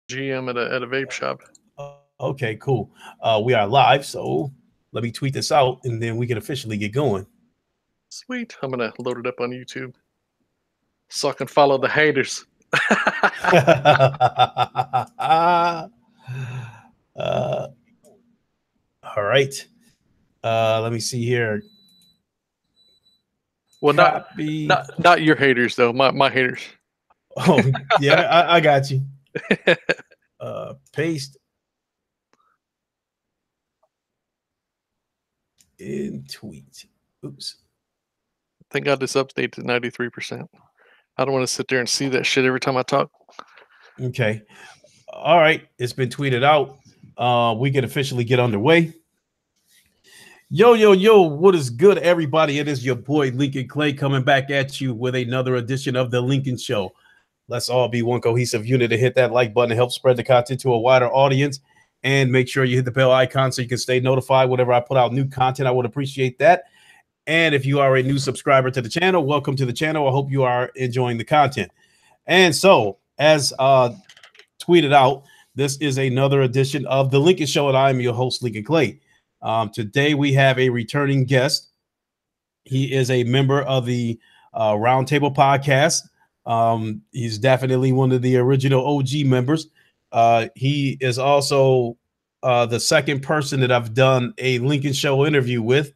GM at a vape shop. Okay, cool. We are live, so let me tweet this out, and then we can officially get going. Sweet. I'm gonna load it up on YouTube so I can follow the haters. uh, all right. Let me see here. Well, not Copy. not not your haters though. My haters. Oh, yeah, I got you. Paste in tweet. Oops. Thank God this update to 93%. I don't want to sit there and see that shit every time I talk. Okay. All right. It's been tweeted out. We can officially get underway. Yo, what is good, everybody? It is your boy Lincoln Clay coming back at you with another edition of The Lincoln Show. Let's all be one cohesive unit to hit that like button to help spread the content to a wider audience. And make sure you hit the bell icon so you can stay notified whenever I put out new content. I would appreciate that. And if you are a new subscriber to the channel, welcome to the channel. I hope you are enjoying the content. And so, as tweeted out, this is another edition of The Lincoln Show, and I'm your host, Lincoln Clay. Today, we have a returning guest. He is a member of the Roundtable podcast. He's definitely one of the original OG members. He is also the second person that I've done a Lincoln Show interview with,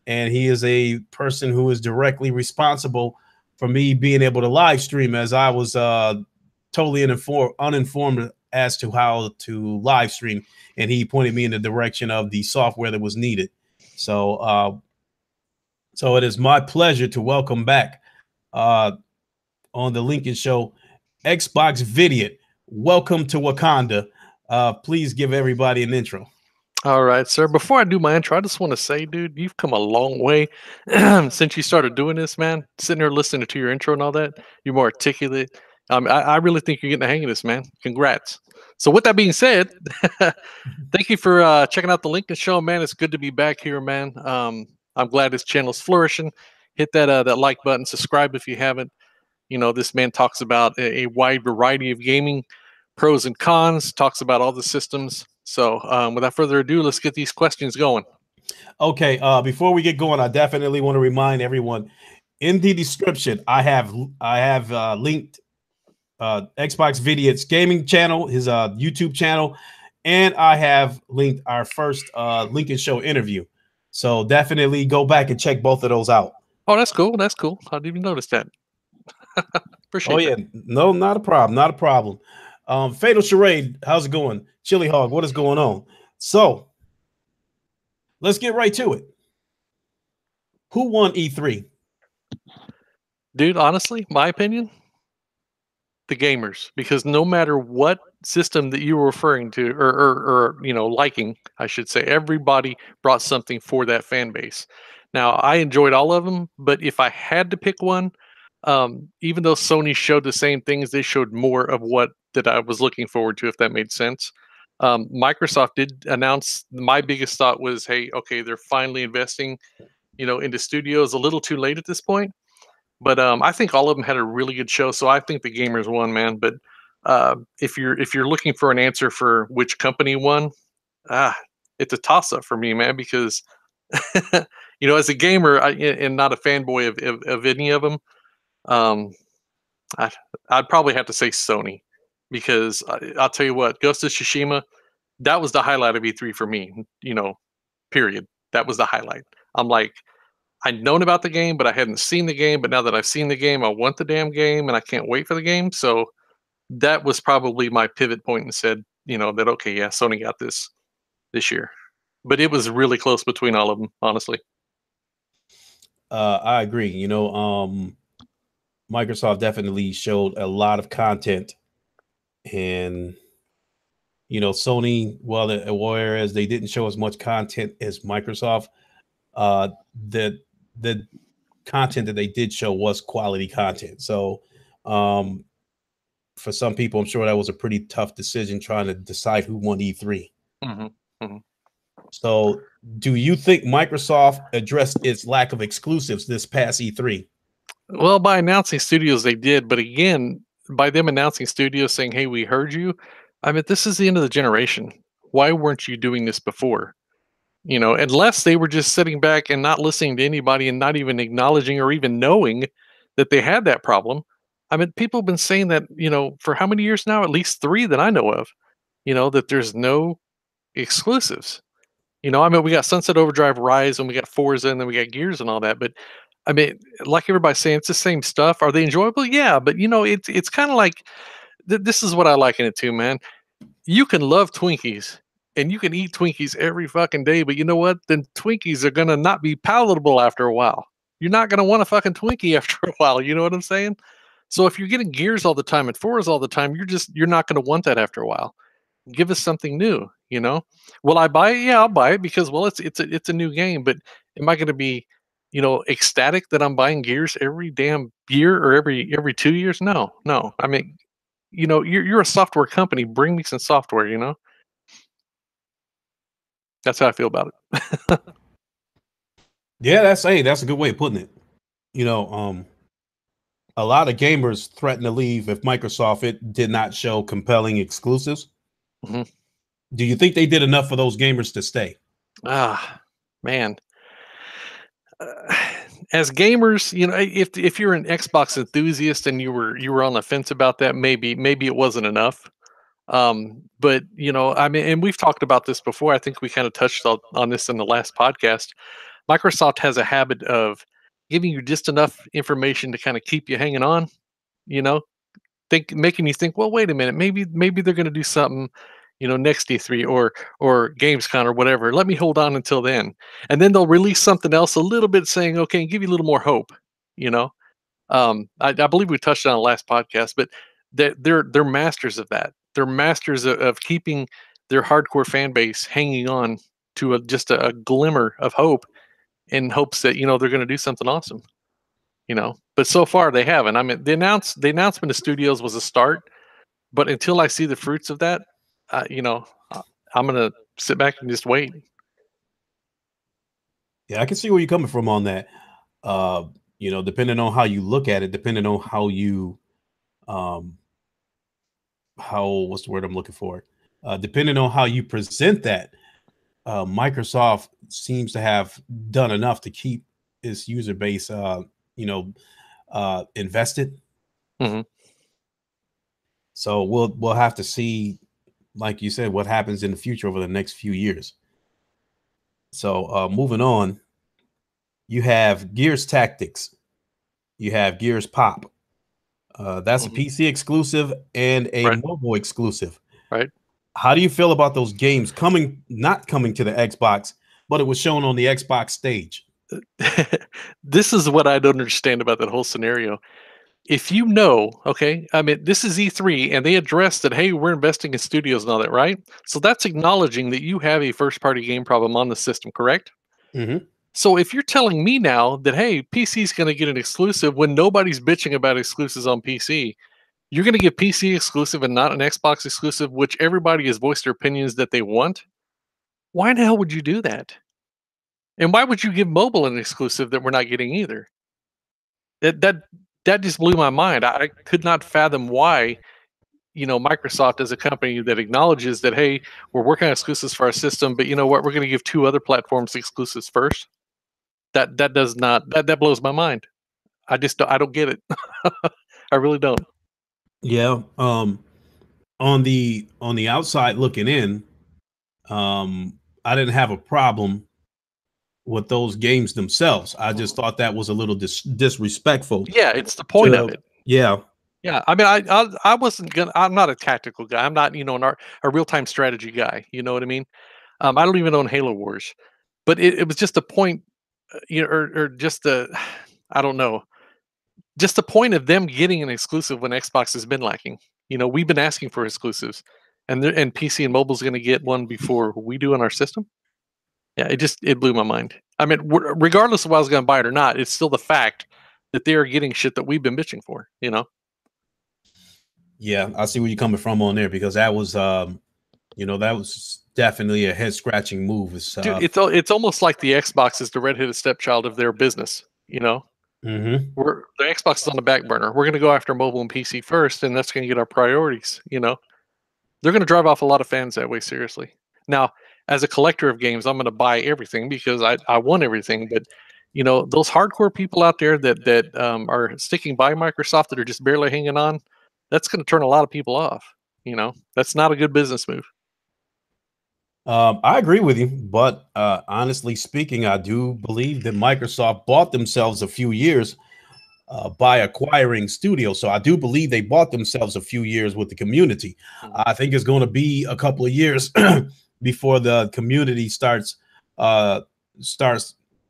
and he is a person who is directly responsible for me being able to live stream, as I was totally uninformed as to how to live stream, and he pointed me in the direction of the software that was needed. So it is my pleasure to welcome back on the Lincoln Show, xboxvidiot. Welcome to Wakanda. Please give everybody an intro. All right, sir. Before I do my intro, I just want to say, dude, you've come a long way since you started doing this, man. Sitting there listening to your intro and all that, you're more articulate. I really think you're getting the hang of this, man. Congrats. So, with that being said, thank you for checking out the Lincoln Show, man. It's good to be back here, man. I'm glad this channel's flourishing. Hit that like button, subscribe if you haven't. You know, this man talks about a wide variety of gaming pros and cons, talks about all the systems. So without further ado, let's get these questions going. Okay, before we get going, I definitely want to remind everyone in the description, I have linked xboxvidiot's gaming channel, his YouTube channel, and I have linked our first Lincoln Show interview. So definitely go back and check both of those out. Oh, that's cool. That's cool. I didn't even notice that. Appreciate yeah, that. No, not a problem. Not a problem. Fatal Charade, how's it going? Chili Hog, what is going on? So let's get right to it. Who won E3? Dude, honestly, my opinion, the gamers, because no matter what system that you were referring to or you know, liking, I should say, everybody brought something for that fan base. Now, I enjoyed all of them, but if I had to pick one, even though Sony showed the same things, they showed more of what that I was looking forward to, if that made sense. Microsoft did announce. My biggest thought was, hey, okay, they're finally investing, you know, into studios. A little too late at this point, but I think all of them had a really good show. So I think the gamers won, man. But if you're looking for an answer for which company won, it's a toss up for me, man, because you know, as a gamer and not a fanboy of any of them, I'd probably have to say Sony, because I'll tell you what, Ghost of Tsushima, that was the highlight of E3 for me. You know, period. That was the highlight. I'm like, I'd known about the game, but I hadn't seen the game. But now that I've seen the game, I want the damn game, and I can't wait for the game. So that was probably my pivot point, and said, you know, that okay, yeah, Sony got this year. But it was really close between all of them, honestly. I agree. You know, Microsoft definitely showed a lot of content, and you know, Sony, well, whereas they didn't show as much content as Microsoft, the content that they did show was quality content. So for some people, I'm sure that was a pretty tough decision trying to decide who won E3. So do you think Microsoft addressed its lack of exclusives this past E3? Well, by announcing studios, they did. But again, by them announcing studios saying, hey, we heard you, I mean, this is the end of the generation. Why weren't you doing this before? You know, unless they were just sitting back and not listening to anybody and not even acknowledging or even knowing that they had that problem. I mean, people have been saying that, you know, for how many years now? At least 3 that I know of, you know, that there's no exclusives. You know, I mean, we got Sunset Overdrive, Rise, and we got Forza, and then we got Gears and all that. But I mean, like everybody's saying, it's the same stuff. Are they enjoyable? Yeah, but you know, it's kind of like this is what I like in it too, man. You can love Twinkies and you can eat Twinkies every fucking day, but you know what? Then Twinkies are gonna not be palatable after a while. You're not gonna want a fucking Twinkie after a while. You know what I'm saying? So if you're getting Gears all the time and Forza all the time, you're not gonna want that after a while. Give us something new, you know? Will I buy it? Yeah, I'll buy it because well, it's a new game, but am I gonna be, you know, ecstatic that I'm buying Gears every damn year or every 2 years? No, no. I mean, you know, you're a software company. Bring me some software, you know? That's how I feel about it. Yeah, that's a good way of putting it. You know, a lot of gamers threatened to leave if Microsoft it did not show compelling exclusives. Mhm. Do you think they did enough for those gamers to stay? Ah, man. Uh, as gamers, you know, if you're an Xbox enthusiast and you were on the fence about that, maybe it wasn't enough. But you know, I mean, and we've talked about this before. I think we kind of touched on this in the last podcast. Microsoft has a habit of giving you just enough information to kind of keep you hanging on. You know, making you think, well, wait a minute, maybe they're going to do something, you know, next E3 or Gamescom or whatever. Let me hold on until then, and then they'll release something else a little bit, saying, okay, and give you a little more hope. You know, I believe we touched on the last podcast, but they're masters of that. They're masters of keeping their hardcore fan base hanging on to just a glimmer of hope in hopes that you know they're going to do something awesome. You know, but so far they haven't. I mean, the announcement of studios was a start, but until I see the fruits of that, you know, I'm gonna sit back and just wait. Yeah, I can see where you're coming from on that. Uh, you know, depending on how you look at it, depending on how you um how what's the word I'm looking for? Depending on how you present that, Microsoft seems to have done enough to keep its user base you know, invested. Hmm. So we'll have to see, like you said, what happens in the future over the next few years. So moving on, you have Gears Tactics, you have Gears Pop. That's a Hmm. PC exclusive and a Right, mobile exclusive. right. How do you feel about those games coming, not coming to the Xbox, but it was shown on the Xbox stage? This is what I don't understand about that whole scenario. If you know, okay, I mean, this is E3 and they addressed that, hey, we're investing in studios and all that, right? So that's acknowledging that you have a first party game problem on the system, correct? Hmm. So if you're telling me now that, hey, PC is going to get an exclusive when nobody's bitching about exclusives on PC, you're going to get PC exclusive and not an Xbox exclusive, which everybody has voiced their opinions that they want. Why in the hell would you do that? And why would you give mobile an exclusive that we're not getting either? That that that just blew my mind. I could not fathom why, you know, Microsoft as a company that acknowledges that, hey, we're working on exclusives for our system, but you know what, we're going to give 2 other platforms exclusives first. That does not that blows my mind. I don't get it. I really don't. Yeah. On the outside looking in, I didn't have a problem with those games themselves. I just Mhm. thought that was a little disrespectful Yeah, it's the point of to, it. yeah. Yeah, I mean, I wasn't gonna. I'm not a tactical guy. I'm not, you know, a real time strategy guy. You know what I mean? I don't even own Halo Wars, but it was just a point, you know, or just the, I don't know, just the point of them getting an exclusive when Xbox has been lacking. You know, we've been asking for exclusives, and PC and mobile's going to get one before we do on our system. Yeah, it blew my mind. I mean, regardless of whether I was going to buy it or not, it's still the fact that they are getting shit that we've been bitching for. You know, Yeah, I see where you're coming from on there because that was you know, that was definitely a head scratching move. It's dude, it's almost like the Xbox is the redheaded stepchild of their business. You know, mhm. the Xbox is on the back burner. We're going to go after mobile and PC first, and that's going to get our priorities. You know, They're going to drive off a lot of fans that way. Seriously. Now, as a collector of games, I'm going to buy everything because I want everything. But those hardcore people out there that are sticking by Microsoft that are just barely hanging on, that's going to turn a lot of people off. That's not a good business move. I agree with you, but honestly speaking, I do believe that Microsoft bought themselves a few years by acquiring studios. So I do believe they bought themselves a few years with the community. I think it's going to be a couple of years before the community starts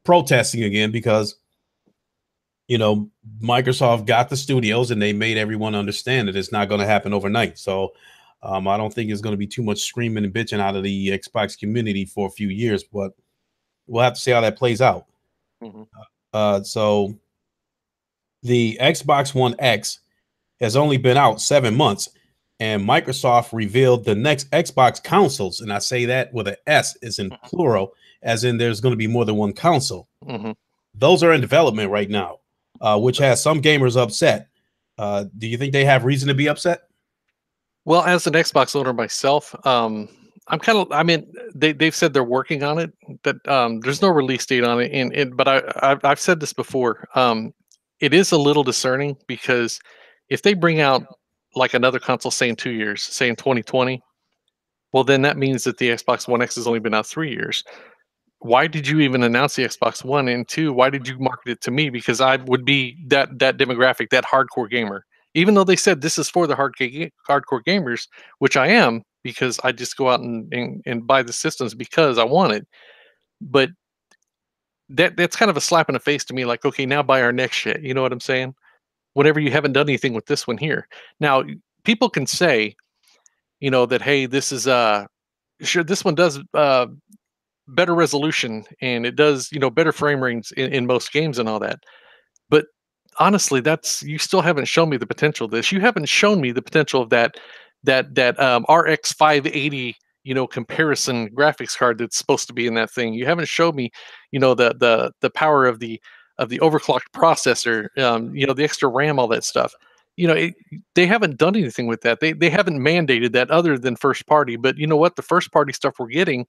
protesting again, because Microsoft got the studios and they made everyone understand that it's not going to happen overnight. So I don't think it's going to be too much screaming and bitching out of the Xbox community for a few years, but we'll have to see how that plays out. So the Xbox One X has only been out 7 months, and Microsoft revealed the next Xbox consoles. And I say that with an S, is in plural, as in there's going to be more than one console. Those are in development right now, which has some gamers upset. Do you think they have reason to be upset? Well, as an Xbox owner myself, I mean, they've said they're working on it, but there's no release date on it. But I've said this before. It is a little discerning, because if they bring out like another console, say in 2 years, say in 2020, well, then that means that the Xbox One X has only been out 3 years. Why did you even announce the Xbox One? And two, why did you market it to me? Because I would be that demographic, that hardcore gamer. Even though they said this is for the hardcore gamers, which I am, because I just go out and buy the systems because I want it. But that's kind of a slap in the face to me. Like, okay, now buy our next shit. You know what I'm saying? Whenever you haven't done anything with this one here. Now, people can say, that hey, this is sure, this one does better resolution, and it does better frame rates in most games and all that. But honestly, that's, you still haven't shown me the potential of this. You haven't shown me the potential of that RX 580 comparison graphics card that's supposed to be in that thing. You haven't showed me the power of the overclocked processor, the extra RAM, all that stuff. They haven't done anything with that. They haven't mandated that other than first party. But you know what? The first party stuff we're getting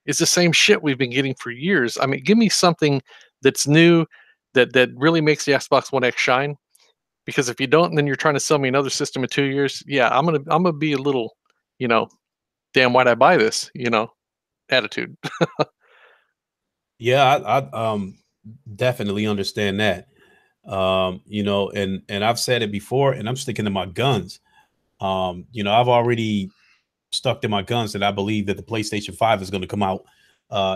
is the same shit we've been getting for years. I mean, give me something that's new, that really makes the Xbox One X shine. Because if you don't, then you're trying to sell me another system in 2 years. Yeah, I'm gonna be a little, damn, why'd I buy this? Attitude. Yeah, I definitely understand that. And I've said it before, and I'm sticking to my guns. I've already stuck to my guns that I believe that the PlayStation 5 is going to come out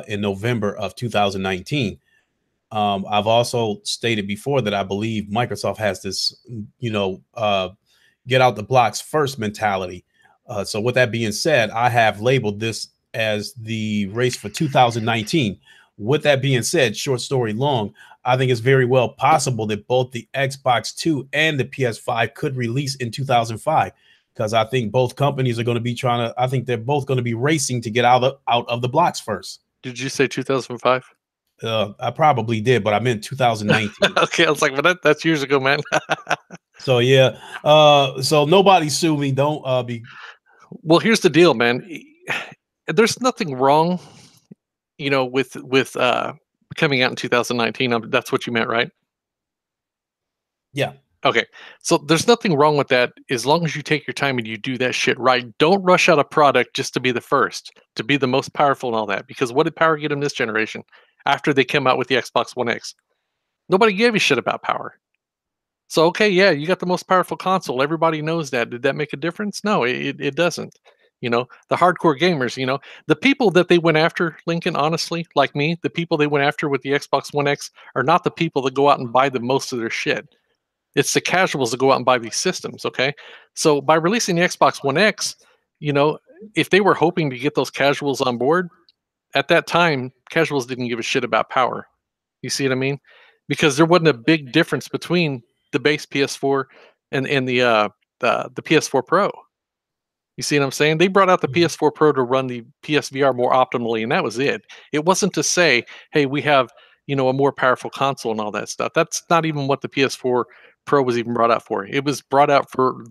in November of 2019. I've also stated before that I believe Microsoft has this, get out the blocks first mentality. So with that being said, I have labeled this as the race for 2019. With that being said, short story long, I think it's very well possible that both the Xbox 2 and the PS5 could release in 2005, because I think both companies are going to be I think they're both going to be racing to get out of the blocks first. Did you say 2005? I probably did, but I meant 2019. Okay, I was like, but that's years ago, man. So yeah, so nobody sue me. Don't be. Well, here's the deal, man. There's nothing wrong, with coming out in 2019. That's what you meant, right? Yeah. Okay. So there's nothing wrong with that, as long as you take your time and you do that shit right. Don't rush out a product just to be the first, to be the most powerful and all that. Because what did power get them this generation after they came out with the Xbox One X? Nobody gave a shit about power. So, okay, yeah, you got the most powerful console. Everybody knows that. Did that make a difference? No, it doesn't. The hardcore gamers, the people that they went after, Lincoln, honestly, like me, the people they went after with the Xbox One X are not the people that go out and buy the most of their shit. It's the casuals that go out and buy these systems, okay? So by releasing the Xbox One X, if they were hoping to get those casuals on board, at that time, casuals didn't give a shit about power. You see what I mean? Because there wasn't a big difference between the base PS4 and the PS4 Pro. You see what I'm saying? They brought out the PS4 Pro to run the PSVR more optimally, and that was it. It wasn't to say, hey, we have, a more powerful console and all that stuff. That's not even what the PS4 Pro was even brought out for. It was brought out for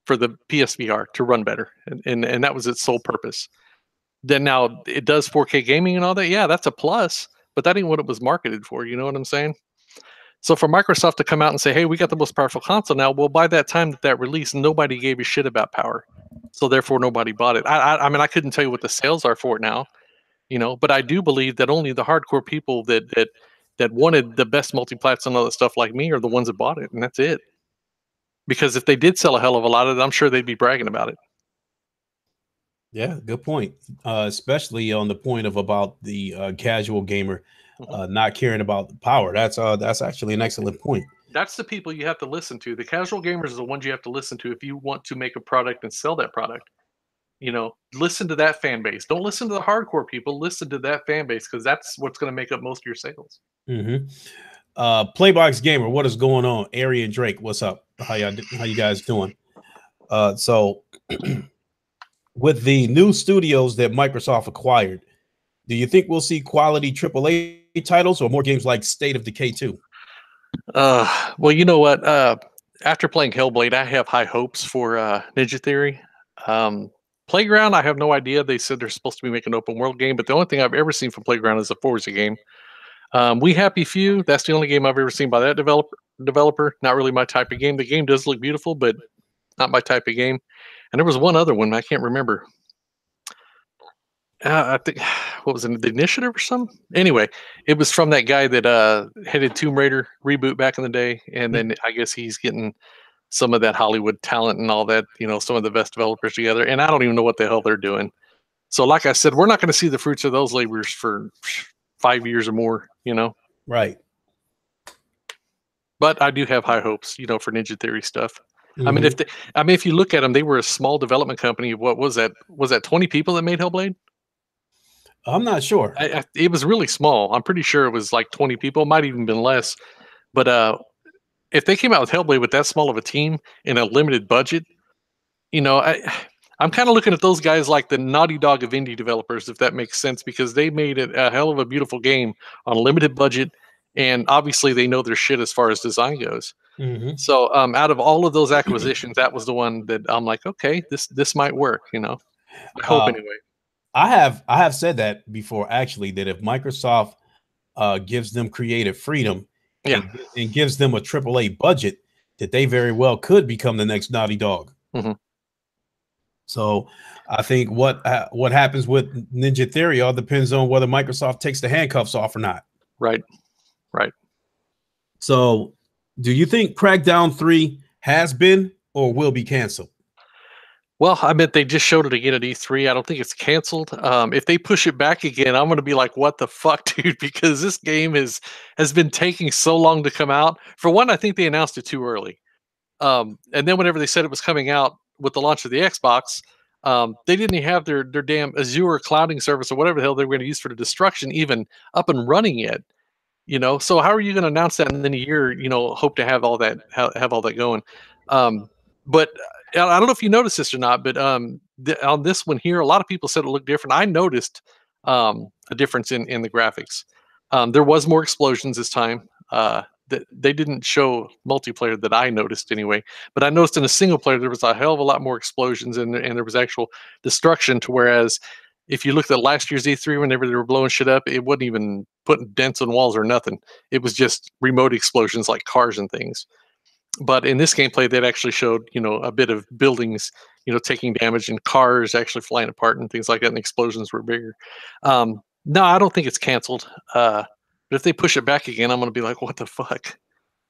for the PSVR to run better, and that was its sole purpose. Then now it does 4K gaming and all that. Yeah, that's a plus, but that ain't what it was marketed for. You know what I'm saying? So for Microsoft to come out and say, "Hey, we got the most powerful console now," well, by that time that released, nobody gave a shit about power, so therefore nobody bought it. I mean, I couldn't tell you what the sales are for it now, but I do believe that only the hardcore people that wanted the best multiplats and all that stuff like me are the ones that bought it, and that's it. Because if they did sell a hell of a lot of it, I'm sure they'd be bragging about it. Yeah, good point. Especially on the point of about the casual gamer not caring about the power. That's actually an excellent point. That's the people you have to listen to. The casual gamers are the ones you have to listen to if you want to make a product and sell that product. Listen to that fan base. Don't listen to the hardcore people. Listen to that fan base because that's what's going to make up most of your sales. Playbox Gamer, what is going on? Ari and Drake, what's up? How you guys doing? So with the new studios that Microsoft acquired, do you think we'll see quality AAA titles or more games like State of Decay 2? Well, you know what? After playing Hellblade, I have high hopes for Ninja Theory. Playground, I have no idea. They said they're supposed to be making an open world game, but the only thing I've ever seen from Playground is a Forza game. We Happy Few, that's the only game I've ever seen by that developer. Not really my type of game. The game does look beautiful, but not my type of game. And there was one other one I can't remember. I think what was it, the Initiative or something? Anyway, it was from that guy that headed Tomb Raider reboot back in the day, and then I guess he's getting some of that Hollywood talent and all that, some of the best developers together, and I don't even know what the hell they're doing. So, like I said, we're not going to see the fruits of those labors for 5 years or more, Right. But I do have high hopes, for Ninja Theory stuff. I mean, if you look at them, they were a small development company. What was that? Was that 20 people that made Hellblade? I'm not sure. It was really small. I'm pretty sure it was like 20 people. It might even been less. But if they came out with Hellblade with that small of a team and a limited budget, I'm kind of looking at those guys like the Naughty Dog of indie developers, if that makes sense, because they made it a hell of a beautiful game on a limited budget, and obviously they know their shit as far as design goes. So out of all of those acquisitions, that was the one that I'm like, okay, this might work. I hope anyway. I have said that before, actually, that if Microsoft gives them creative freedom and gives them a AAA budget, that they very well could become the next Naughty Dog. So I think what happens with Ninja Theory all depends on whether Microsoft takes the handcuffs off or not. Right. So do you think Crackdown 3 has been or will be canceled? Well, I mean, they just showed it again at E3. I don't think it's canceled. If they push it back again, I'm going to be like, what the fuck, dude? Because this game has been taking so long to come out. For one, I think they announced it too early. And then whenever they said it was coming out with the launch of the Xbox, they didn't even have their damn Azure clouding service or whatever the hell they were going to use for the destruction even up and running yet. So how are you going to announce that and then a year, hope to have all that have all that going? But I don't know if you noticed this or not, but on this one here, a lot of people said it looked different. I noticed a difference in the graphics. There was more explosions this time. They didn't show multiplayer that I noticed anyway, but I noticed in a single player there was a hell of a lot more explosions and there was actual destruction. To whereas if you looked at last year's E3, whenever they were blowing shit up, it wasn't even putting dents on walls or nothing. It was just remote explosions like cars and things. But in this gameplay, that actually showed, a bit of buildings, taking damage and cars actually flying apart and things like that. And the explosions were bigger. No, I don't think it's canceled. But if they push it back again, I'm going to be like, what the fuck?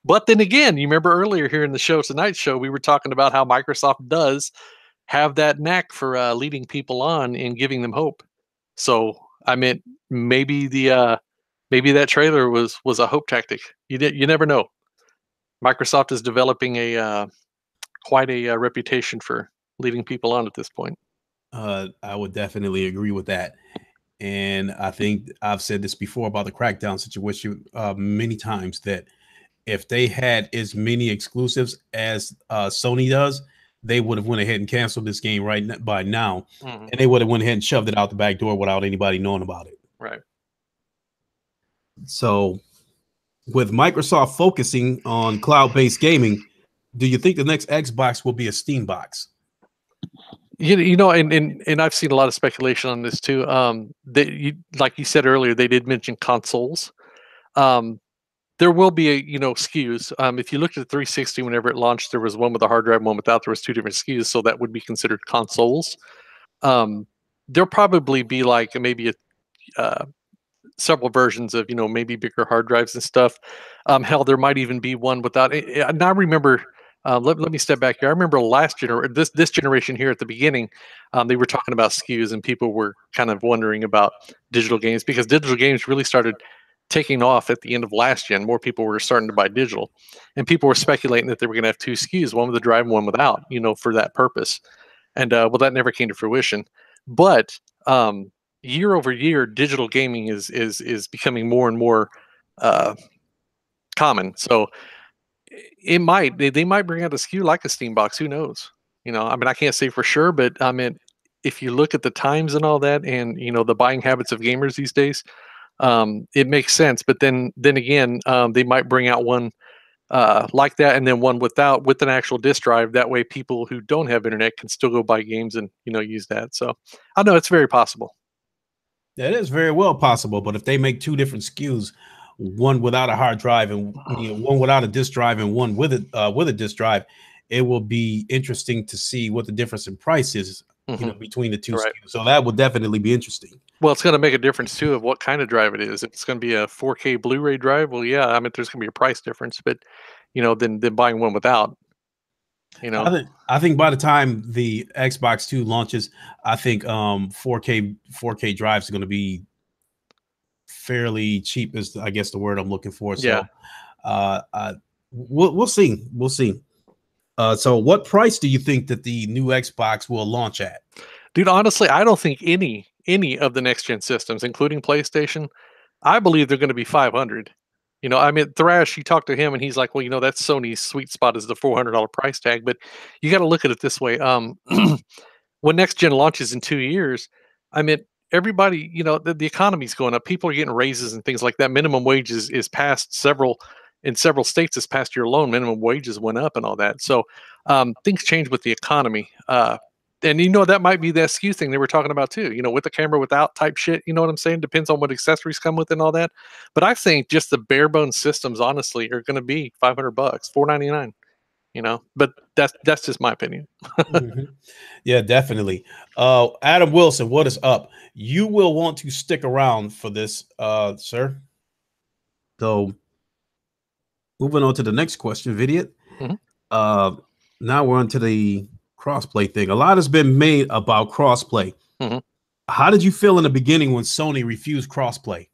But then again, you remember earlier here in the show, tonight's show, we were talking about how Microsoft does have that knack for leading people on and giving them hope. So I meant maybe maybe that trailer was a hope tactic. You never know. Microsoft is developing quite a reputation for leading people on at this point. I would definitely agree with that. And I think I've said this before about the Crackdown situation many times, that if they had as many exclusives as Sony does, they would have went ahead and canceled this game by now. And they would have went ahead and shoved it out the back door without anybody knowing about it. Right. So with Microsoft focusing on cloud-based gaming, Do you think the next Xbox will be a Steam box? You know, and I've seen a lot of speculation on this too. Like you said earlier, they did mention consoles. Um, there will be SKUs. If you looked at the 360 whenever it launched, there was one with a hard drive, and one without. There was two different SKUs, so that would be considered consoles. Um, there'll probably be like maybe uh, several versions of maybe bigger hard drives and stuff. Hell, there might even be one without. And I remember. Let me step back here. I remember this generation here at the beginning, they were talking about SKUs and people were kind of wondering about digital games because digital games really started taking off at the end of last gen. More people were starting to buy digital, and people were speculating that they were going to have two SKUs, one with a drive and one without, for that purpose. And well, that never came to fruition. But year over year, digital gaming is becoming more and more uh, common. So they might bring out a SKU like a Steam box. Who knows? I mean, I can't say for sure, but I mean, if you look at the times and all that, and the buying habits of gamers these days, it makes sense. But then again, they might bring out one like that, and then one with an actual disk drive. That way, people who don't have internet can still go buy games and use that. So I know it's very possible. That is very well possible, but if they make two different SKUs, one without a hard drive and one without a disk drive and one with a disk drive, it will be interesting to see what the difference in price is, between the two Right. SKUs. So that would definitely be interesting. Well, it's going to make a difference too of what kind of drive it is. If it's going to be a 4K Blu-ray drive, well, yeah, I mean, there's going to be a price difference, but than buying one without. I think by the time the Xbox 2 launches, I think 4K drives are going to be fairly cheap, is I guess the word I'm looking for. So Yeah. We'll see. We'll see. So what price do you think that the new Xbox will launch at? Dude, honestly, I don't think any of the next gen systems, including PlayStation, I believe they're going to be 500. I mean, Thrash, you talk to him and he's like, well, that's Sony's sweet spot is the $400 price tag. But you got to look at it this way. When next gen launches in 2 years, I mean, everybody, the economy's going up. People are getting raises and things like that. Minimum wages is past in several states this past year alone. Minimum wages went up and all that. So things change with the economy. And that might be the SKU thing they were talking about too. With the camera without type shit. You know what I'm saying? Depends on what accessories come with and all that. But I think just the bare bones systems, honestly, are going to be $500, $499. But that's just my opinion. Mhm. Yeah, definitely. Adam Wilson, what is up? You will want to stick around for this, sir. So moving on to the next question, Vidiot. Mhm. Now we're on to the crossplay thing. A lot has been made about crossplay. Mhm. How did you feel in the beginning when Sony refused crossplay?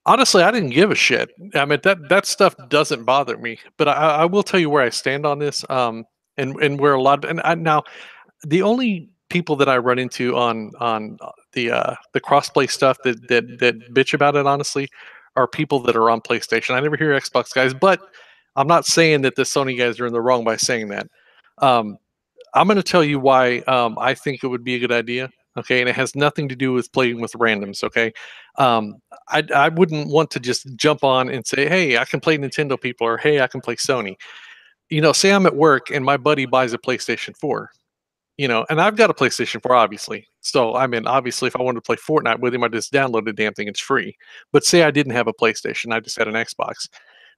Honestly, I didn't give a shit. I mean, that stuff doesn't bother me. But I will tell you where I stand on this. And where a lot of, and now the only people that I run into on the crossplay stuff that bitch about it, honestly, are people that are on PlayStation. I never hear Xbox guys, but I'm not saying that the Sony guys are in the wrong by saying that. Um, I'm going to tell you why I think it would be a good idea. Okay, and it has nothing to do with playing with randoms. Okay, um, I wouldn't want to just jump on and say, "Hey, I can play Nintendo people," or "Hey, I can play Sony." Say I'm at work and my buddy buys a PlayStation 4. And I've got a PlayStation 4, obviously. So I mean, obviously, if I wanted to play Fortnite with him, I just download the damn thing. It's free. But say I didn't have a PlayStation, I just had an Xbox,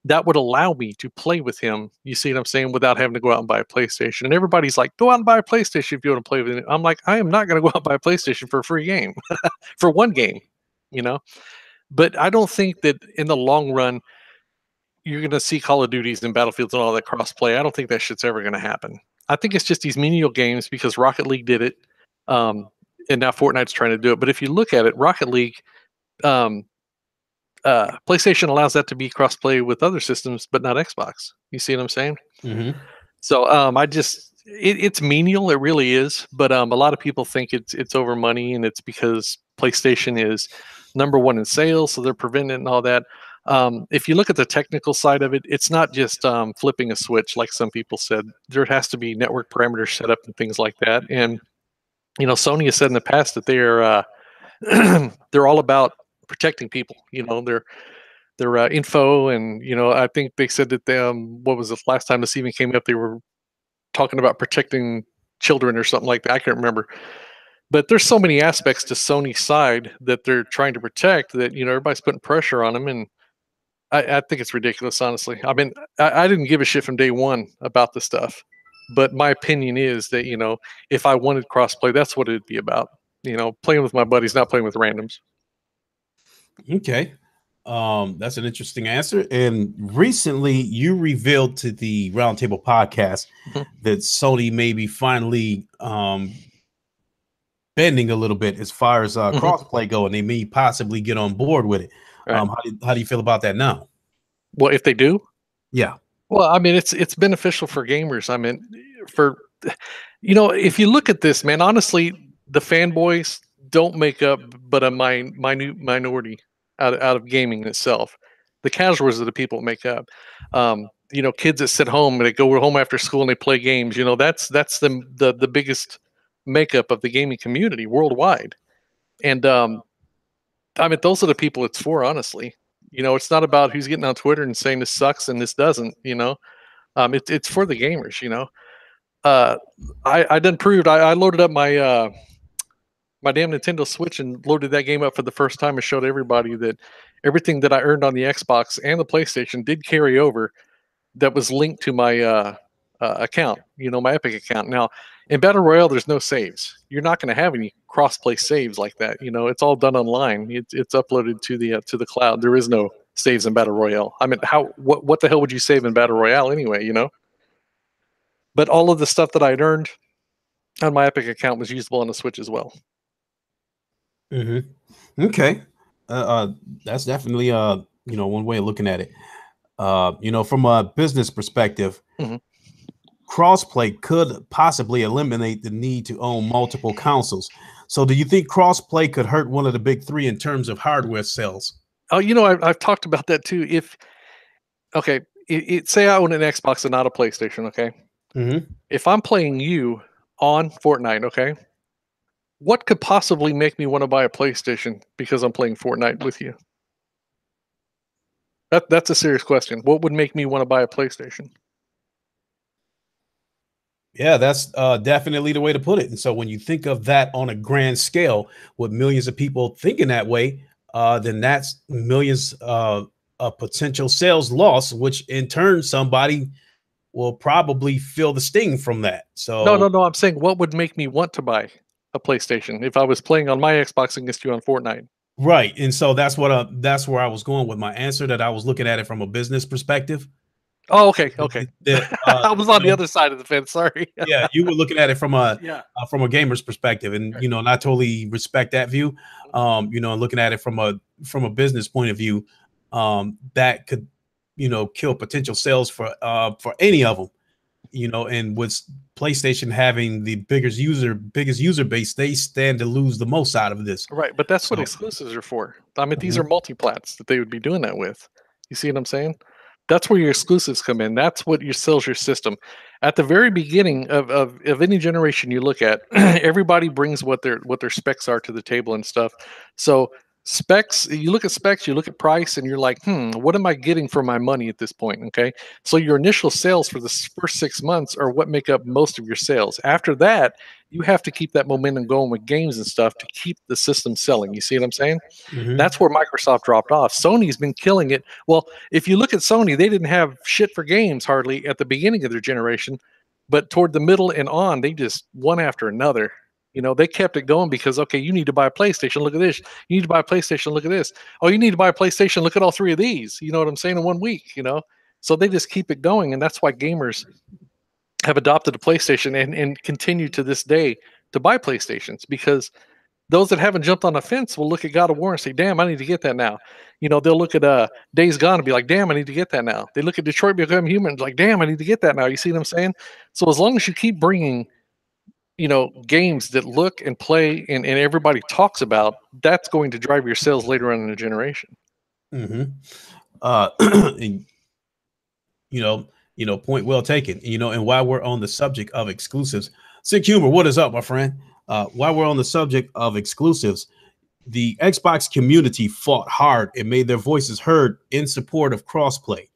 that would allow me to play with him. You see what I'm saying? Without having to go out and buy a PlayStation. And everybody's like, go out and buy a PlayStation if you want to play with it. I'm like, I am not going to go out and buy a PlayStation for a free game, for one game, you know? But I don't think that in the long run, you're going to see Call of Duties and Battlefields and all that cross-play. I don't think that shit's ever going to happen. I think it's just these menial games because Rocket League did it, and now Fortnite's trying to do it. But if you look at it, Rocket League, um, PlayStation allows that to be cross-play with other systems, but not Xbox. You see what I'm saying? Mm-hmm. So it's menial, it really is. But a lot of people think it's over money, and it's because PlayStation is number one in sales, so they're preventing it and all that. If you look at the technical side of it, it's not just flipping a switch like some people said. There has to be network parameters set up and things like that. And Sony has said in the past that they're they're all about protecting people. info, and I think they said that what was the last time this even came up? They were talking about protecting children or something like that. I can't remember. But there's so many aspects to Sony's side that they're trying to protect that everybody's putting pressure on them, and I think it's ridiculous, honestly. I mean, I didn't give a shit from day one about the stuff, but my opinion is that if I wanted crossplay, that's what it'd be about. Playing with my buddies, not playing with randoms. Okay. That's an interesting answer. And recently you revealed to the Roundtable podcast that Sony may be finally bending a little bit as far as crossplay go, and they may possibly get on board with it. Right. How do you feel about that now? Well, if they do, yeah. Well, I mean, it's beneficial for gamers. I mean, for if you look at this, man, honestly, the fanboys don't make up but a minute minority out of gaming itself. The casuals are the people that make up. Kids that sit home and they go home after school and they play games. That's the biggest makeup of the gaming community worldwide. And I mean, those are the people it's for, honestly. It's not about who's getting on Twitter and saying this sucks and this doesn't. It's for the gamers. I done proved. I loaded up my my damn Nintendo Switch and loaded that game up for the first time and showed everybody that everything that I earned on the Xbox and the PlayStation did carry over. That was linked to my account. My Epic account. Now, in Battle Royale, there's no saves. You're not going to have any cross-play saves like that. It's all done online. It's uploaded to the cloud. There is no saves in Battle Royale. I mean, what the hell would you save in Battle Royale anyway? But all of the stuff that I'd earned on my Epic account was usable on the Switch as well. Okay, that's definitely one way of looking at it. From a business perspective. Crossplay could possibly eliminate the need to own multiple consoles. So do you think crossplay could hurt one of the big three in terms of hardware sales? Oh, I've talked about that too. Say I own an Xbox and not a PlayStation, okay? If I'm playing you on Fortnite, okay, what could possibly make me want to buy a PlayStation because I'm playing Fortnite with you? That's a serious question. What would make me want to buy a PlayStation? Yeah, that's definitely the way to put it. And so when you think of that on a grand scale, with millions of people thinking that way, then that's millions of potential sales loss, which in turn somebody will probably feel the sting from that. So no. I'm saying what would make me want to buy a PlayStation if I was playing on my Xbox against you on Fortnite? Right. And so that's where I was going with my answer, that I was looking at it from a business perspective. Oh, okay. I was on the other side of the fence. Sorry. Yeah, you were looking at it from a gamer's perspective, and and I totally respect that view. And looking at it from a business point of view, that could kill potential sales for any of them. And with PlayStation having the biggest user base, they stand to lose the most out of this. Right, but that's what exclusives are for. I mean, these are multi-plats that they would be doing that with. You see what I'm saying? That's where your exclusives come in. That's what sells your system. At the very beginning of any generation you look at, everybody brings what their specs are to the table and stuff. So specs, you look at specs, you look at price, and you're like, what am I getting for my money at this point? Okay. So your initial sales for the first 6 months are what make up most of your sales. After that, you have to keep that momentum going with games and stuff to keep the system selling. You see what I'm saying? That's where Microsoft dropped off. Sony's been killing it. Well, if you look at Sony, they didn't have shit for games hardly at the beginning of their generation, but toward the middle and on, they just one after another. They kept it going because, okay, you need to buy a PlayStation. Look at this. You need to buy a PlayStation. Look at this. Oh, you need to buy a PlayStation. Look at all three of these. You know what I'm saying? In 1 week, So they just keep it going. And that's why gamers have adopted a PlayStation and continue to this day to buy PlayStations, because those that haven't jumped on the fence will look at God of War and say, damn, I need to get that now. They'll look at Days Gone and be like, damn, I need to get that now. They look at Detroit Become Human, like, damn, I need to get that now. You see what I'm saying? So as long as you keep bringing games that look and play and everybody talks about, that's going to drive your sales later on in the generation. Point well taken. And while we're on the subject of exclusives, Sick Humor, what is up, my friend? While we're on the subject of exclusives, the Xbox community fought hard and made their voices heard in support of crossplay.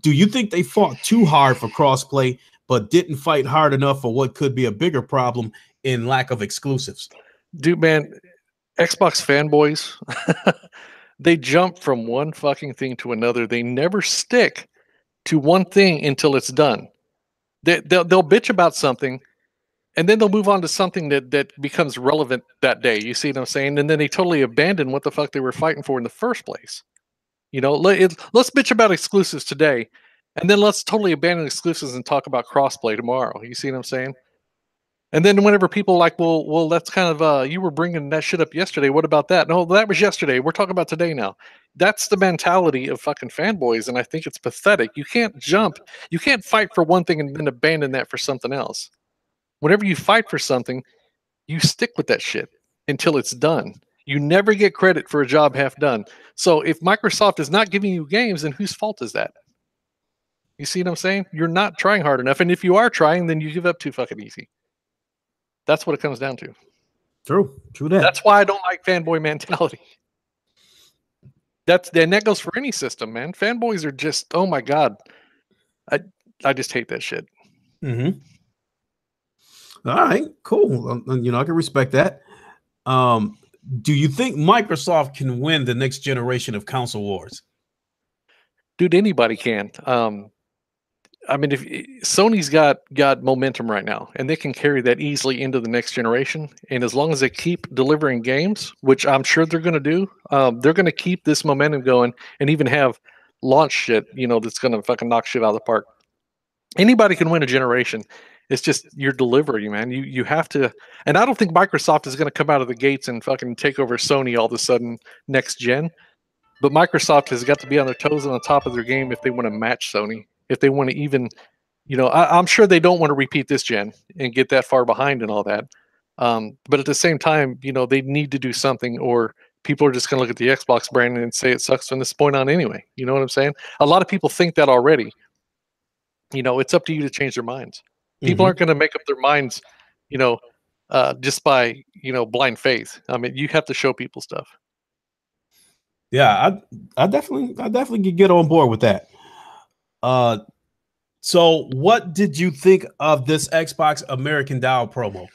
Do you think they fought too hard for crossplay, but didn't fight hard enough for what could be a bigger problem in lack of exclusives? Dude, man, Xbox fanboys, they jump from one fucking thing to another. They never stick to one thing until it's done. They'll bitch about something, and then they'll move on to something that becomes relevant that day. You see what I'm saying? And then they totally abandon what the fuck they were fighting for in the first place. You know, let's bitch about exclusives today, and then let's totally abandon exclusives and talk about crossplay tomorrow. You see what I'm saying? And then whenever people are like, well, that's kind of you were bringing that shit up yesterday. What about that? No, that was yesterday. We're talking about today now. That's the mentality of fucking fanboys, and I think it's pathetic. You can't jump. You can't fight for one thing and then abandon that for something else. Whenever you fight for something, you stick with that shit until it's done. You never get credit for a job half done. So if Microsoft is not giving you games, then whose fault is that? You see what I'm saying? You're not trying hard enough. And if you are trying, then you give up too fucking easy. That's what it comes down to. True that. That's why I don't like fanboy mentality. That goes for any system, man. Fanboys are just, oh my God. I just hate that shit. Mm-hmm. All right, cool. You know, I can respect that. Do you think Microsoft can win the next generation of console wars? Dude, anybody can. I mean, if Sony's got momentum right now, and they can carry that easily into the next generation, and as long as they keep delivering games, which I'm sure they're going to do, they're going to keep this momentum going, and even have launch shit, you know, that's going to fucking knock shit out of the park. Anybody can win a generation. It's just your delivery, man. You have to, and I don't think Microsoft is going to come out of the gates and fucking take over Sony all of a sudden next gen. But Microsoft has got to be on their toes and on top of their game if they want to match Sony. If they want to even, you know, I'm sure they don't want to repeat this gen and get that far behind and all that. But at the same time, you know, they need to do something, or people are just going to look at the Xbox brand and say it sucks from this point on anyway. You know what I'm saying? A lot of people think that already. You know, it's up to you to change their minds. People aren't going to make up their minds, you know, just by, you know, blind faith. I mean, you have to show people stuff. Yeah, I definitely could get on board with that. So what did you think of this Xbox American Doll promo?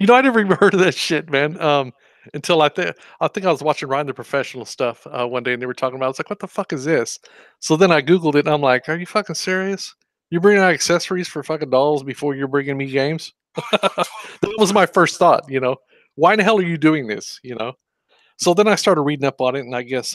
You know, I never even heard of that shit, man. Until I think I was watching Ryan the Professional stuff one day, and they were talking about it. I was like, what the fuck is this? So then I Googled it, and I'm like, are you fucking serious? You're bringing out accessories for fucking dolls before you're bringing me games? That was my first thought, you know. Why the hell are you doing this, you know? So then I started reading up on it, and I guess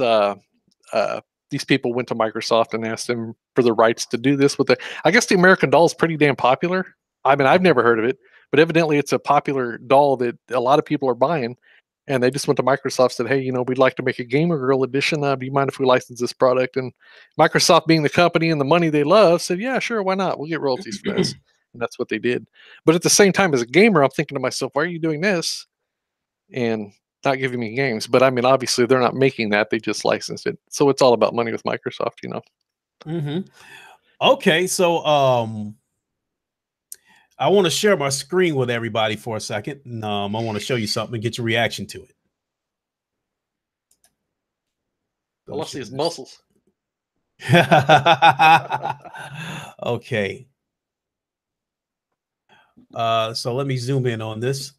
these people went to Microsoft and asked them for the rights to do this with the. I guess the American Doll is pretty damn popular. I mean, I've never heard of it, but evidently it's a popular doll that a lot of people are buying. And they just went to Microsoft and said, hey, you know, we'd like to make a Gamer Girl edition. Do you mind if we license this product? And Microsoft, being the company and the money they love, said, yeah, sure, why not? We'll get royalties for this. And that's what they did. But at the same time, as a gamer, I'm thinking to myself, why are you doing this and not giving me games? But I mean, obviously, they're not making that. They just licensed it. So it's all about money with Microsoft, you know. Okay, so I want to share my screen with everybody for a second. And, I want to show you something and get your reaction to it. All I see is muscles. Okay. So let me zoom in on this.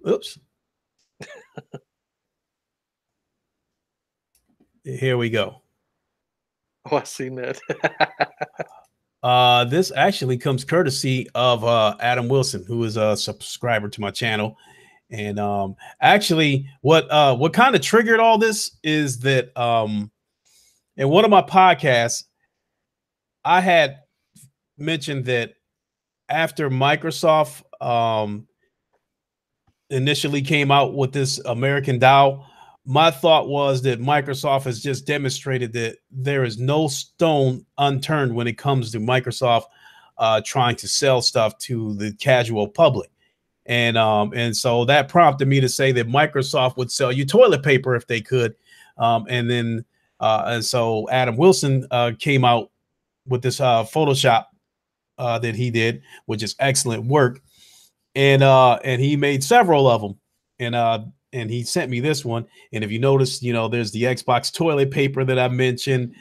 Oops. Here we go. Oh, I've seen that. This actually comes courtesy of Adam Wilson, who is a subscriber to my channel. And actually, what kind of triggered all this is that in one of my podcasts, I had mentioned that after Microsoft initially came out with this American Doll, my thought was that Microsoft has just demonstrated that there is no stone unturned when it comes to Microsoft trying to sell stuff to the casual public. And so that prompted me to say that Microsoft would sell you toilet paper if they could. And so Adam Wilson came out with this Photoshop that he did, which is excellent work. And he made several of them. And he sent me this one. And if you notice, there's the Xbox toilet paper that I mentioned.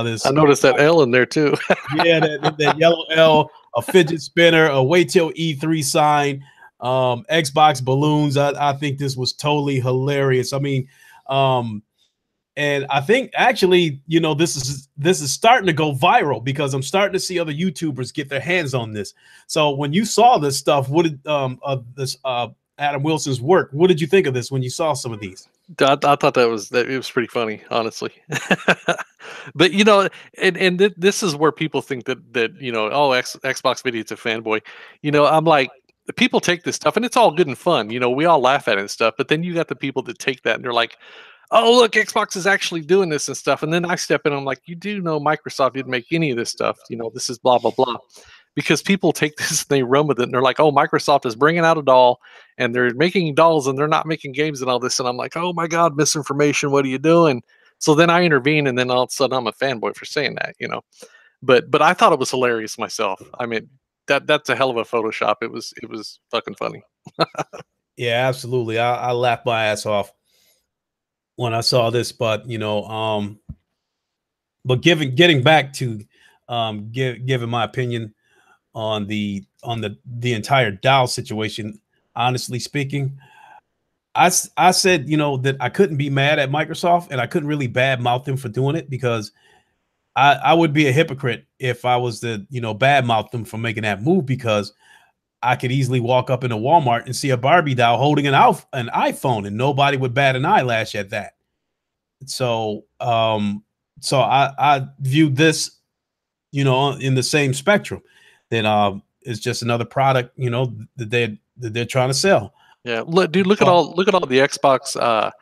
This I noticed that L in there too. yeah, that yellow L, a fidget spinner, a wait till E3 sign, Xbox balloons. I think this was totally hilarious. I mean, and I think actually, this is starting to go viral because I'm starting to see other YouTubers get their hands on this. So when you saw this stuff, what did this Adam Wilson's work? What did you think of this when you saw some of these? I thought it was pretty funny, honestly. But this is where people think that oh, Xbox Vidiot's a fanboy. I'm like, people take this stuff and it's all good and fun. We all laugh at it and stuff. But then you got the people that take that and they're like, oh, look, Xbox is actually doing this and stuff. And then I step in, I'm like, you do know Microsoft didn't make any of this stuff. This is blah, blah, blah. Because people take this and they run with it and they're like, oh, Microsoft is bringing out a doll and they're making dolls and they're not making games and all this. And I'm like, oh my God, misinformation. What are you doing? So then I intervene and then all of a sudden I'm a fanboy for saying that, but I thought it was hilarious myself. I mean, that's a hell of a Photoshop. It was fucking funny. Yeah, absolutely. I laughed my ass off when I saw this, but but getting back to giving my opinion on the entire doll situation, honestly speaking, I said that I couldn't be mad at Microsoft and I couldn't really badmouth them for doing it because I would be a hypocrite if I was to badmouth them for making that move, because I could easily walk up into Walmart and see a Barbie doll holding an iPhone and nobody would bat an eyelash at that. So I viewed this in the same spectrum. That it's just another product, that they're trying to sell. Yeah, dude, look at all the Xbox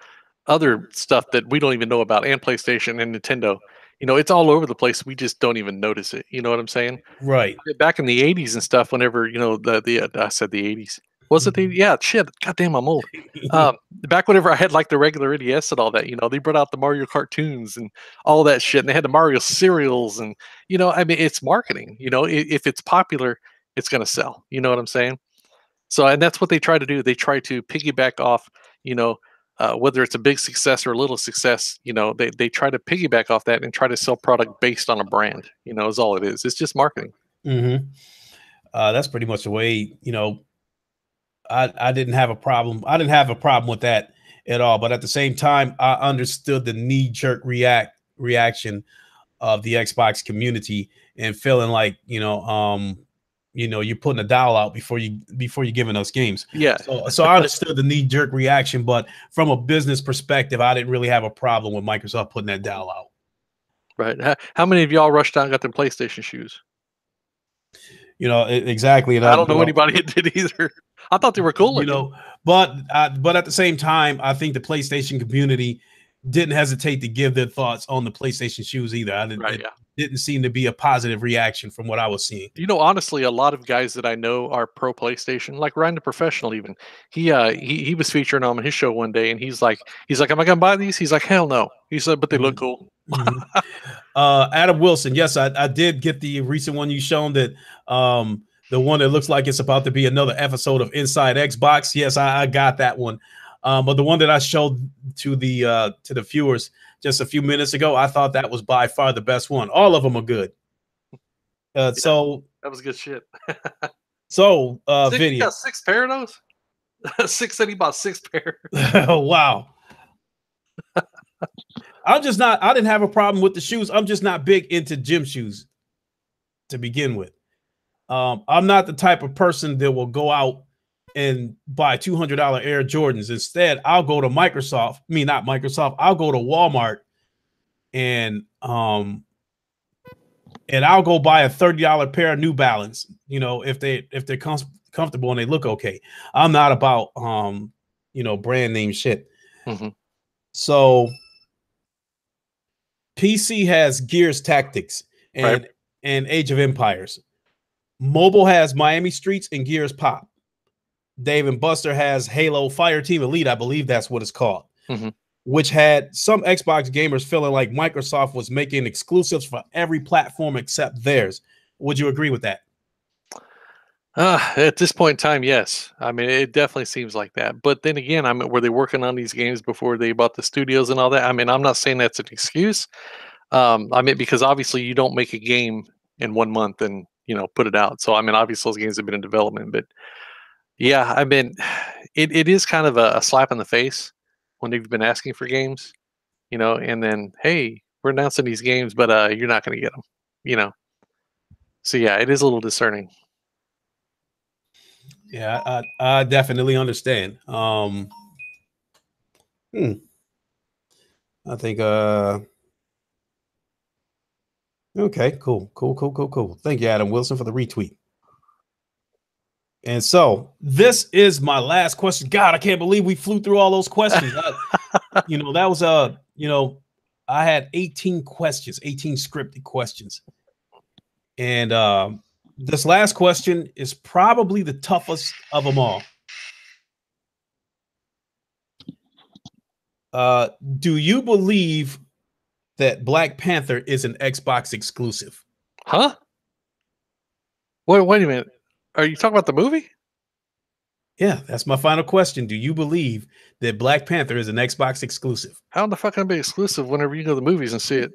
other stuff that we don't even know about, and PlayStation and Nintendo. It's all over the place. We just don't even notice it. You know what I'm saying? Right. Back in the 80s and stuff, whenever I said the 80s. Was it the yeah, shit, goddamn, I'm old. Back whenever I had like the regular NES and all that, they brought out the Mario cartoons and all that shit, and they had the Mario cereals, and I mean, it's marketing. If it's popular, it's gonna sell. You know what I'm saying? So, and that's what they try to do. They try to piggyback off, whether it's a big success or a little success. They try to piggyback off that and try to sell product based on a brand. Is all it is. It's just marketing. Mm-hmm. That's pretty much the way. I didn't have a problem. I didn't have a problem with that at all. But at the same time, I understood the knee-jerk reaction of the Xbox community and feeling like you're putting a doll out before you're giving us games. Yeah. So I understood the knee-jerk reaction, but from a business perspective, I didn't really have a problem with Microsoft putting that doll out. Right. How many of y'all rushed out and got them PlayStation shoes? Exactly. I don't know anybody that did either. I thought they were cool. But at the same time, I think the PlayStation community didn't hesitate to give their thoughts on the PlayStation shoes either. It didn't seem to be a positive reaction from what I was seeing. Honestly, a lot of guys that I know are pro PlayStation, like Ryan the Professional even. He was featuring on his show one day and he's like, am I gonna buy these? He's like, hell no. He said, but they look cool. Mm-hmm. Adam Wilson, yes, I did get the recent one you shown, that the one that looks like it's about to be another episode of Inside Xbox. Yes, I got that one. But the one that I showed to the viewers just a few minutes ago, I thought that was by far the best one. All of them are good. So that was good shit. So Video. You got 6 pair of those? 6 said he bought 6 pair. Oh, wow. I didn't have a problem with the shoes. I'm just not big into gym shoes to begin with. I'm not the type of person that will go out and buy $200 Air Jordans. Instead, I'll go to I'll go to Walmart and I'll go buy a $30 pair of New Balance, if they're comfortable and they look okay. I'm not about brand name shit. Mm-hmm. So PC has Gears Tactics and Age of Empires. Mobile has Miami Streets and Gears Pop. Dave and Buster has Halo Fireteam Elite, I believe that's what it's called, which had some Xbox gamers feeling like Microsoft was making exclusives for every platform except theirs. Would you agree with that? At this point in time, yes. I mean, it definitely seems like that. But then again, I mean, were they working on these games before they bought the studios and all that? I mean, I'm not saying that's an excuse. I mean, because obviously you don't make a game in 1 month and put it out. So I mean, obviously those games have been in development. But yeah, I mean, it is kind of a slap in the face when they've been asking for games, and then hey, we're announcing these games, but you're not going to get them, you know. So yeah, it is a little discerning. Yeah, I definitely understand. Hmm, I think okay, cool. Thank you, Adam Wilson, for the retweet. And so this is my last question. God, I can't believe we flew through all those questions. That was I had 18 questions, 18 scripted questions. And this last question is probably the toughest of them all. Do you believe that Black Panther is an Xbox exclusive? Huh? Wait a minute. Are you talking about the movie? Yeah, that's my final question. Do you believe that Black Panther is an Xbox exclusive? How in the fuck can it be exclusive whenever you go to the movies and see it?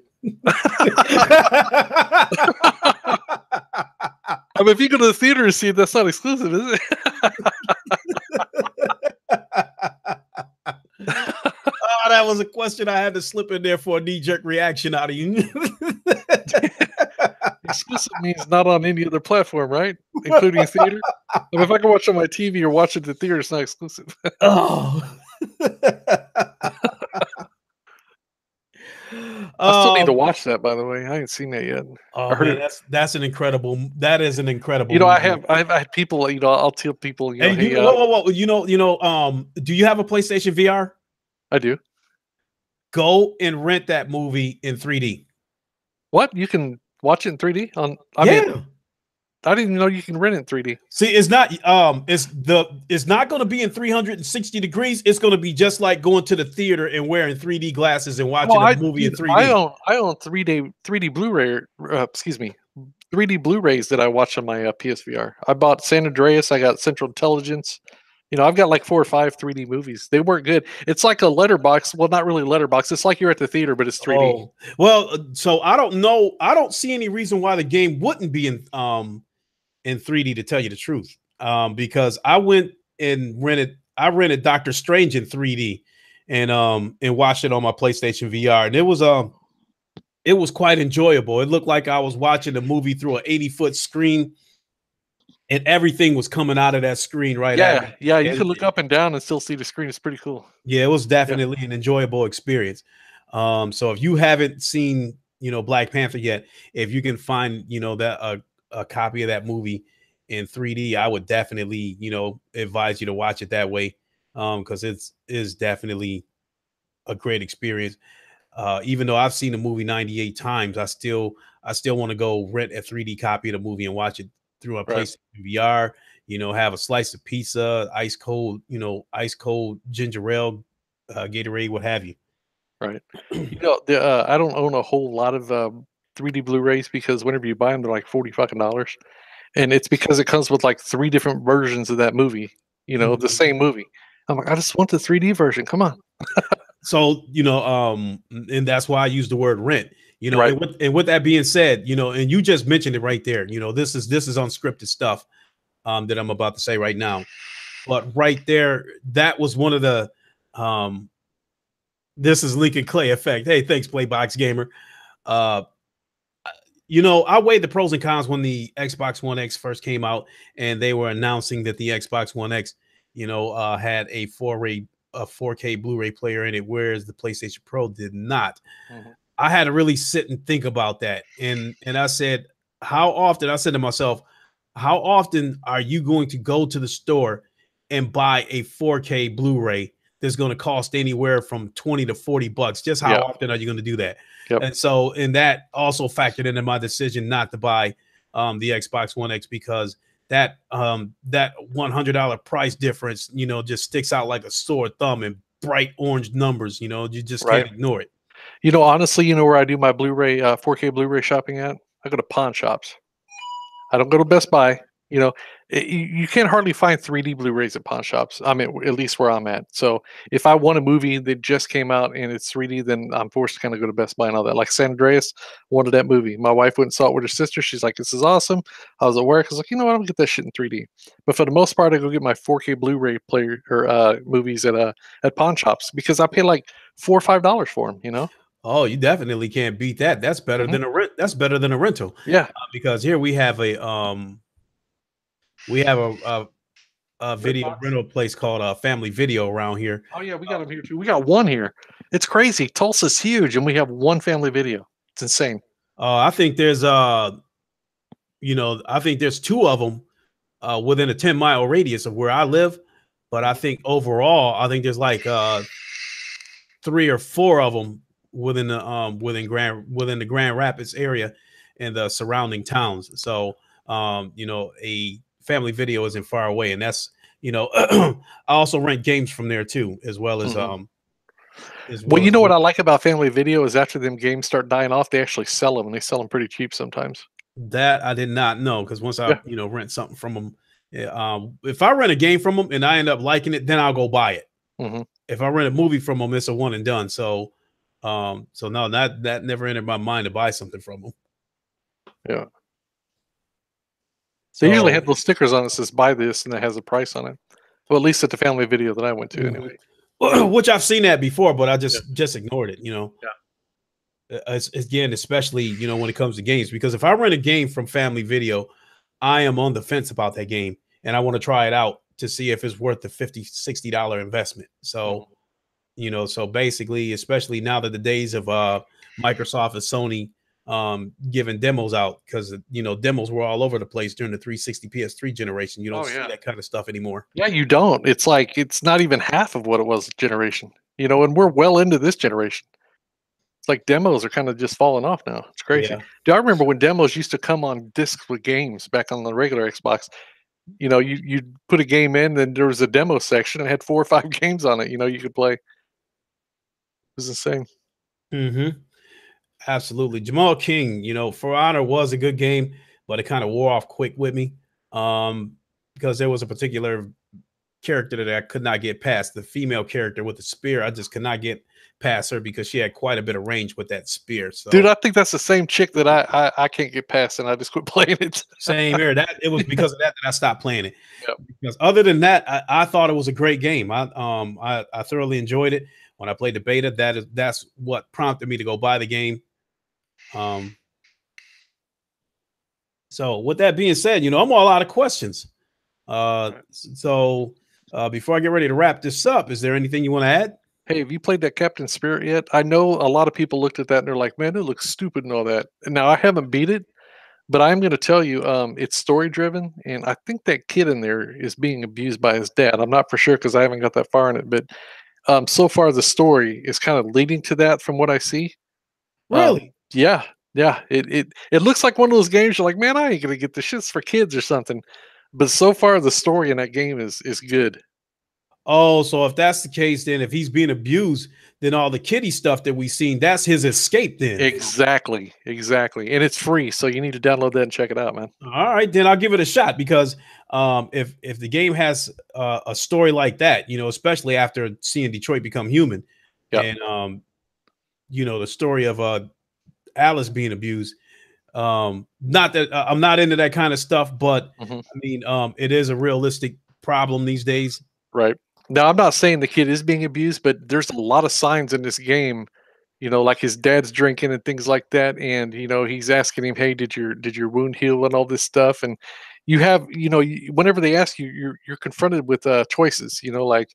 I mean, if you go to the theater and see it, that's not exclusive, is it? Oh, that was a question I had to slip in there for a knee-jerk reaction out of you. Exclusive means not on any other platform, right? Including theater. I mean, if I can watch on my TV or watch it at the theater, it's not exclusive. Oh. I still need to watch that, by the way. I ain't seen that yet. Oh I heard man, it. that's an incredible. That is an incredible. You know, movie. I've had people. I'll tell people. Hey, Hey, whoa. Do you have a PlayStation VR? I do. Go and rent that movie in 3D. What? You can watch it in 3D on? I mean, I didn't even know you can rent it in 3D. See, it's not it's not going to be in 360 degrees. It's going to be just like going to the theater and wearing 3D glasses and watching a movie in 3D. I own 3D Blu-ray. Excuse me, 3D Blu-rays that I watch on my PSVR. I bought San Andreas. I got Central Intelligence. I've got like 4 or 5 3D movies. They work good. It's like a letterbox. Well, not really letterbox. It's like you're at the theater, but it's 3D. Oh, well, so I don't know. I don't see any reason why the game wouldn't be in 3D, to tell you the truth. Because I went and rented Doctor Strange in 3D and watched it on my PlayStation VR. And it was quite enjoyable. It looked like I was watching a movie through an 80-foot screen. And everything was coming out of that screen, right? Yeah. You can look up and down and still see the screen. It's pretty cool. Yeah, it was definitely an enjoyable experience. So if you haven't seen, Black Panther yet, if you can find, that a copy of that movie in 3D, I would definitely, advise you to watch it that way, because it is definitely a great experience. Even though I've seen the movie 98 times, I still want to go rent a 3D copy of the movie and watch it through a PlayStation VR. Have a slice of pizza, ice cold ginger ale, Gatorade, what have you. Right. I don't own a whole lot of 3D Blu-rays because whenever you buy them, they're like $40, and it's because it comes with like 3 different versions of that movie. Of the same movie. I'm like, I just want the 3D version. Come on. So and that's why I use the word rent. Right. And with that being said, and you just mentioned it right there. This is unscripted stuff that I'm about to say right now. But right there, that was one of the this is Lincoln Clay effect. Hey, thanks, Playbox Gamer. I weighed the pros and cons when the Xbox One X first came out, and they were announcing that the Xbox One X, had a 4K Blu-ray player in it, whereas the PlayStation Pro did not. Mm-hmm. I had to really sit and think about that, and I said, I said to myself, how often are you going to go to the store and buy a 4K Blu-ray that's going to cost anywhere from $20 to $40? Just how often are you going to do that? Yep. And that also factored into my decision not to buy the Xbox One X, because that $100 price difference, just sticks out like a sore thumb in bright orange numbers. You just can't ignore it. Honestly, where I do my Blu-ray 4K Blu-ray shopping at? I go to pawn shops. I don't go to Best Buy. You know, you can hardly find 3D Blu-rays at pawn shops. I mean, at least where I'm at. So if I want a movie that just came out and it's 3D, then I'm forced to kind of go to Best Buy and all that. Like San Andreas wanted that movie. My wife went and saw it with her sister. She's like, "This is awesome." I was at work. I was like, "You know what? I'm gonna get that shit in 3D." But for the most part, I go get my 4K Blu-ray player or movies at pawn shops because I pay like $4 or $5 for them. You know? Oh, you definitely can't beat that. That's better Mhm. than a rent. That's better than a rental. Yeah. Because here we have a video Redbox. rental place called Family Video around here. Oh yeah, we got them here too. We got one here. It's crazy. Tulsa's huge, and we have one family video. It's insane. I think there's I think there's two of them within a 10-mile radius of where I live. But I think overall, I think there's like three or four of them within the Grand Rapids area and the surrounding towns. So a family video isn't far away, and that's I also rent games from there too, as well as Mhm. as Well, well you as know what I like about family video is after them games start dying off, they actually sell them, and they sell them pretty cheap sometimes. that I did not know, because once I Yeah. rent something from them, if I rent a game from them and I end up liking it, then I'll go buy it. Mhm. If I rent a movie from them, it's a one and done. So no, that never entered my mind to buy something from them. Yeah. They usually So have those stickers on it that says "Buy this," and it has a price on it. Well, at least at the family video that I went to, mhm. anyway. Which I've seen that before, but I Yeah. just ignored it. Yeah. Again, especially when it comes to games, because if I rent a game from Family Video, I am on the fence about that game, and I want to try it out to see if it's worth the $50-$60 investment. So Mhm. so basically, especially now that the days of Microsoft and Sony giving demos out, because demos were all over the place during the 360 PS3 generation. You don't Oh, see yeah. that kind of stuff anymore. Yeah, you don't. It's like it's not even half of what it was generation, and we're well into this generation. It's like demos are kinda just falling off now. It's crazy. Yeah. Do I remember when demos used to come on discs with games back on the regular Xbox? You'd put a game in, then there was a demo section and had 4 or 5 games on it, you could play. It was insane. Hmm. Absolutely. Jamal King, For Honor was a good game, but it kind of wore off quick with me. Because there was a particular character that I could not get past, the female character with the spear. I just could not get past her because she had quite a bit of range with that spear. Dude, So I think that's the same chick that I can't get past, and I just quit playing it. same here. That it was because of that I stopped playing it. Yep. Because other than that, I thought it was a great game. I thoroughly enjoyed it. When I played the beta, that's what prompted me to go buy the game. Um, so with that being said, I'm all out of questions. Right. Before I get ready to wrap this up, is there anything you want to add? Hey, have you played that Captain Spirit yet? I know a lot of people looked at that and they're like, "Man, it looks stupid," and all that. And now I haven't beat it, but I'm gonna tell you, it's story driven, and I think that kid in there is being abused by his dad. I'm not for sure because I haven't got that far in it, but so far the story is kind of leading to that from what I see. Really? Yeah, yeah. It looks like one of those games you're like, man, I ain't gonna get this shit's for kids or something. But so far the story in that game is good. Oh, so if that's the case, then if he's being abused, then all the kiddie stuff that we've seen, that's his escape then. Exactly, exactly. And it's free, so you need to download that and check it out, man. All right, then I'll give it a shot, because if the game has a story like that, especially after seeing Detroit Become Human, Yeah. and the story of Alice being abused. Not that I'm not into that kind of stuff, but Hmm. I mean, it is a realistic problem these days. Right. Now I'm not saying the kid is being abused, but there's a lot of signs in this game, like his dad's drinking and things like that. And he's asking him, "Hey, did your wound heal?" and all this stuff. And you have, whenever they ask you, you're confronted with choices, like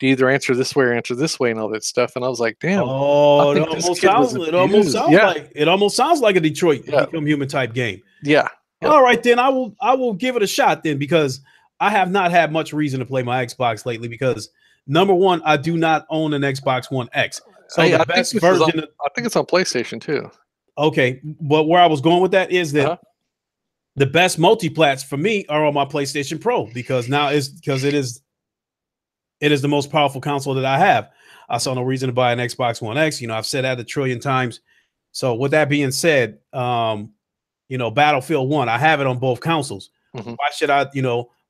do you either answer this way or answer this way and all that stuff. And I was like, damn, I Oh, think this kid was abused. Yeah, it almost sounds like a Detroit yeah, Become Human type game. yeah, yeah. All right, then I will give it a shot then, because I have not had much reason to play my Xbox lately, because number one, I do not own an Xbox One X. So Hey, the I think best this is on, version of, I think it's on PlayStation too. okay, but where I was going with that is that Uh-huh. the best multiplats for me are on my PlayStation Pro, because it is the most powerful console that I have. I saw no reason to buy an Xbox One X. I've said that a trillion times. So with that being said, Battlefield 1, I have it on both consoles. Mhm.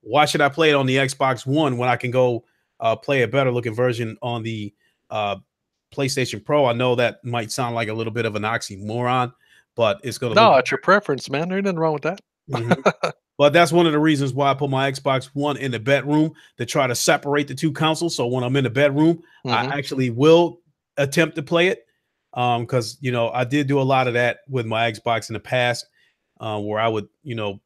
Why should I play it on the Xbox One when I can go play a better looking version on the PlayStation Pro? I know that might sound like a little bit of an oxymoron, but it's going to look. No, it's your preference, man. There ain't nothing wrong with that. Mhm. But that's one of the reasons why I put my Xbox One in the bedroom, to try to separate the two consoles. So when I'm in the bedroom, I Mhm. actually will attempt to play it. Because I did do a lot of that with my Xbox in the past, where I would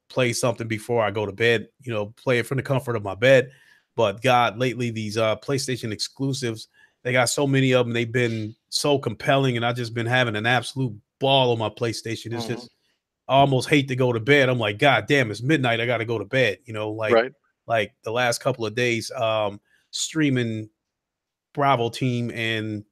play something before I go to bed, play it from the comfort of my bed. But God, lately these PlayStation exclusives, they got so many of them. They've been so compelling, and I've just been having an absolute ball on my PlayStation. It's Mhm. just, I almost hate to go to bed. I'm like, God damn, it's midnight. I got to go to bed. Right. Like the last couple of days, streaming Bravo Team and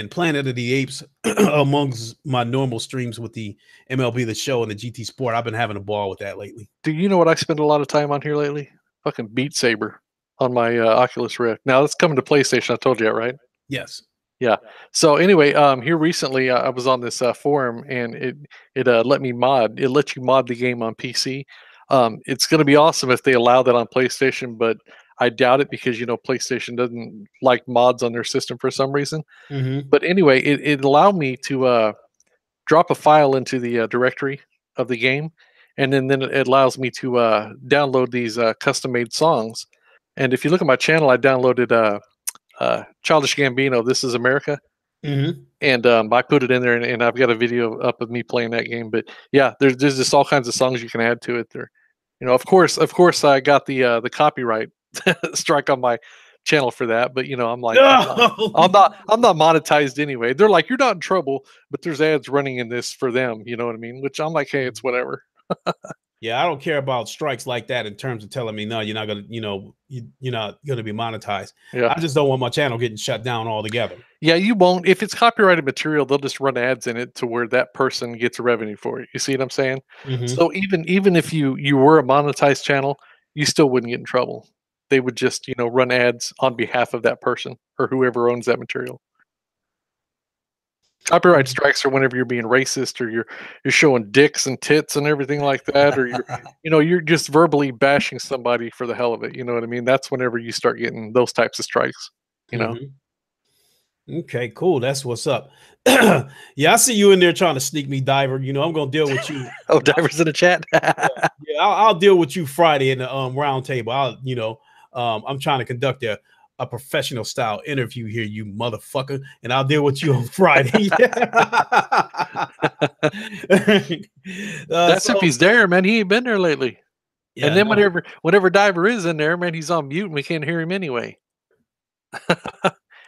Planet of the Apes amongst my normal streams with the MLB The Show and the GT Sport. I've been having a ball with that lately. Do you know what I spend a lot of time on here lately? Fucking Beat Saber on my Oculus Rift. Now it's coming to PlayStation. I told you that, right? Yes. Yeah. So anyway, here recently, I was on this forum, and it let me mod. It lets you mod the game on PC. It's going to be awesome if they allow that on PlayStation, but I doubt it because PlayStation doesn't like mods on their system for some reason. Mm-hmm. But anyway, it allowed me to drop a file into the directory of the game, and then it allows me to download these custom made songs. And if you look at my channel, I downloaded Childish Gambino, "This Is America," Mm-hmm. and I put it in there, and I've got a video up of me playing that game. But yeah, there's just all kinds of songs you can add to it. There, of course, I got the copyright strike on my channel for that. But I'm like, I'm not monetized anyway. They're like, you're not in trouble, but there's ads running in this for them. You know what I mean? Which I'm like, hey, it's whatever. Yeah, I don't care about strikes like that in terms of telling me no, you're not gonna, you're not gonna be monetized. Yeah. I just don't want my channel getting shut down altogether. Yeah, you won't. If it's copyrighted material, they'll just run ads in it to where that person gets revenue for it. You see what I'm saying? Mm-hmm. So even if you were a monetized channel, you still wouldn't get in trouble. They would just run ads on behalf of that person or whoever owns that material. Copyright strikes are whenever you're being racist, or you're showing dicks and tits and everything like that, or you're just verbally bashing somebody for the hell of it. You know what I mean? That's whenever you start getting those types of strikes. You know? Mm-hmm. Okay, cool. That's what's up. Yeah, I see you in there trying to sneak me, Diver. I'm gonna deal with you. Oh, divers in the chat. Yeah, I'll deal with you Friday in the round table. I'm trying to conduct a professional style interview here, you motherfucker, and I'll deal with you on Friday. That's if he's there, man. He ain't been there lately. Yeah, And then no. whenever Diver is in there, man, he's on mute and we can't hear him anyway.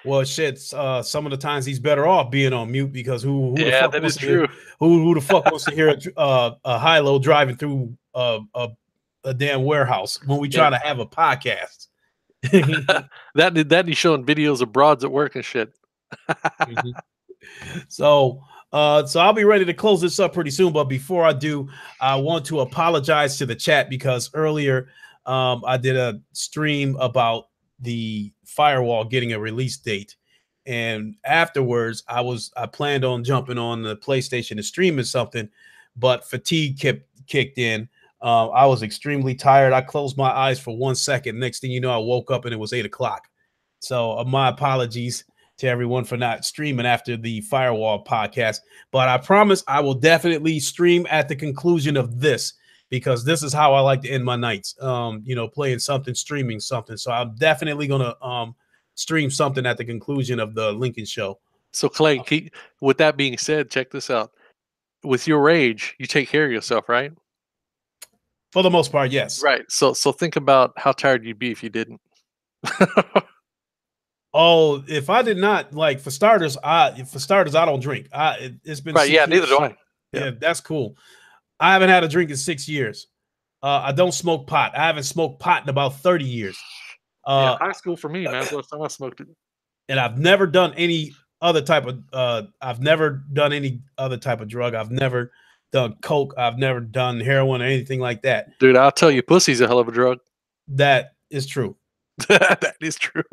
Well, shit. Some of the times he's better off being on mute, because who the Yeah, fuck that wants is to hear, true. who the fuck wants to hear a high-low driving through a damn warehouse when we try Yeah. to have a podcast? That he's showing videos of broads at work and shit. Mhm. So I'll be ready to close this up pretty soon. But before I do, I want to apologize to the chat, because earlier I did a stream about the firewall getting a release date, and afterwards I planned on jumping on the PlayStation and streaming something, but fatigue kicked in. I was extremely tired. I closed my eyes for 1 second. Next thing you know, I woke up and it was 8 o'clock. So my apologies to everyone for not streaming after the Firewall podcast. But I promise I will definitely stream at the conclusion of this, because this is how I like to end my nights. Playing something, streaming something. So I'm definitely gonna stream something at the conclusion of the Lincoln show. So Clay, with that being said, check this out. With your age, you take care of yourself, right? For the most part, yes. Right. So think about how tired you'd be if you didn't. Oh, if I did not, like, for starters, I don't drink. It's been Right. 6 Yeah. years. Neither do I. Yeah, that's cool. I haven't had a drink in 6 years. I don't smoke pot. I haven't smoked pot in about 30 years. Yeah. High school for me, man. That's the last time I smoked it. And I've never done any other type of drug. I've never done coke. I've never done heroin or anything like that. Dude, I'll tell you, pussy's a hell of a drug. That is true. That is true.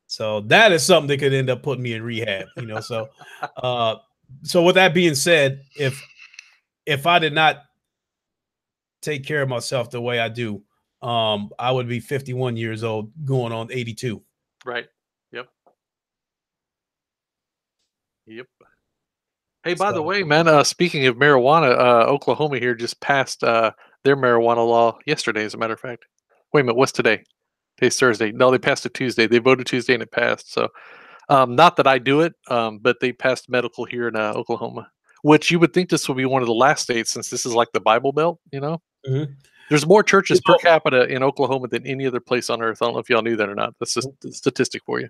So that is something that could end up putting me in rehab, so with that being said, if I did not take care of myself the way I do, I would be 51 years old going on 82. Right. Yep. Yep. Hey, by the So, way, man, speaking of marijuana, Oklahoma here just passed their marijuana law yesterday, as a matter of fact. Wait a minute, what's today? Today's Thursday. No, they passed it Tuesday. They voted Tuesday and it passed. So, not that I do it, but they passed medical here in Oklahoma, which you would think this would be one of the last states since this is like the Bible Belt, you know? mhm. There's more churches You per capita in Oklahoma than any other place on earth. I don't know if y'all knew that or not. That's just know, a statistic for you.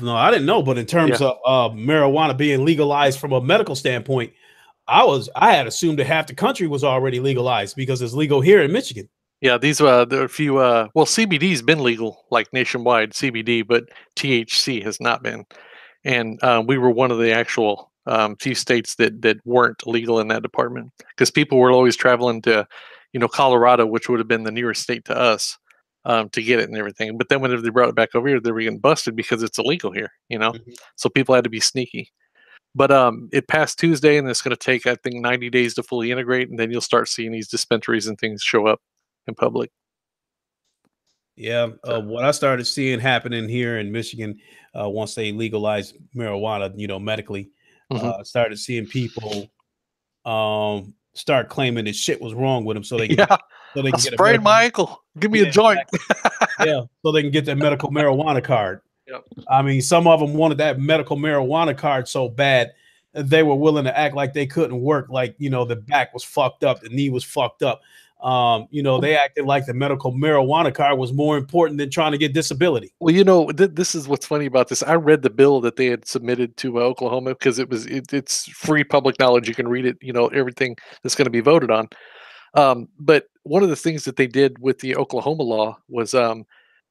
no, I didn't know, but in Yeah. terms of marijuana being legalized from a medical standpoint, I had assumed that half the country was already legalized because it's legal here in Michigan. Yeah, these there are a few well, CBD's been legal like nationwide CBD, but THC has not been. And we were one of the actual few states that weren't legal in that department because people were always traveling to, Colorado, which would have been the nearest state to us, to get it and everything. But then whenever they brought it back over here, they were getting busted because it's illegal here, Mhm. So people had to be sneaky. But it passed Tuesday, and it's going to take, I think, 90 days to fully integrate, and then you'll start seeing these dispensaries and things show up in public. Yeah, So, what I started seeing happening here in Michigan, once they legalized marijuana, medically, mhm. started seeing people start claiming that shit was wrong with them, so they can Yeah, so they I can get a sprained medical. my ankle. Give me a Yeah, joint. exactly. Yeah, so they can get that medical marijuana card. Yep. I mean, some of them wanted that medical marijuana card so bad they were willing to act like they couldn't work, like the back was fucked up, the knee was fucked up. They acted like the medical marijuana card was more important than trying to get disability. Well, this is what's funny about this. I read the bill that they had submitted to Oklahoma because it's free public knowledge. You can read it. Everything that's going to be voted on. But one of the things that they did with the Oklahoma law was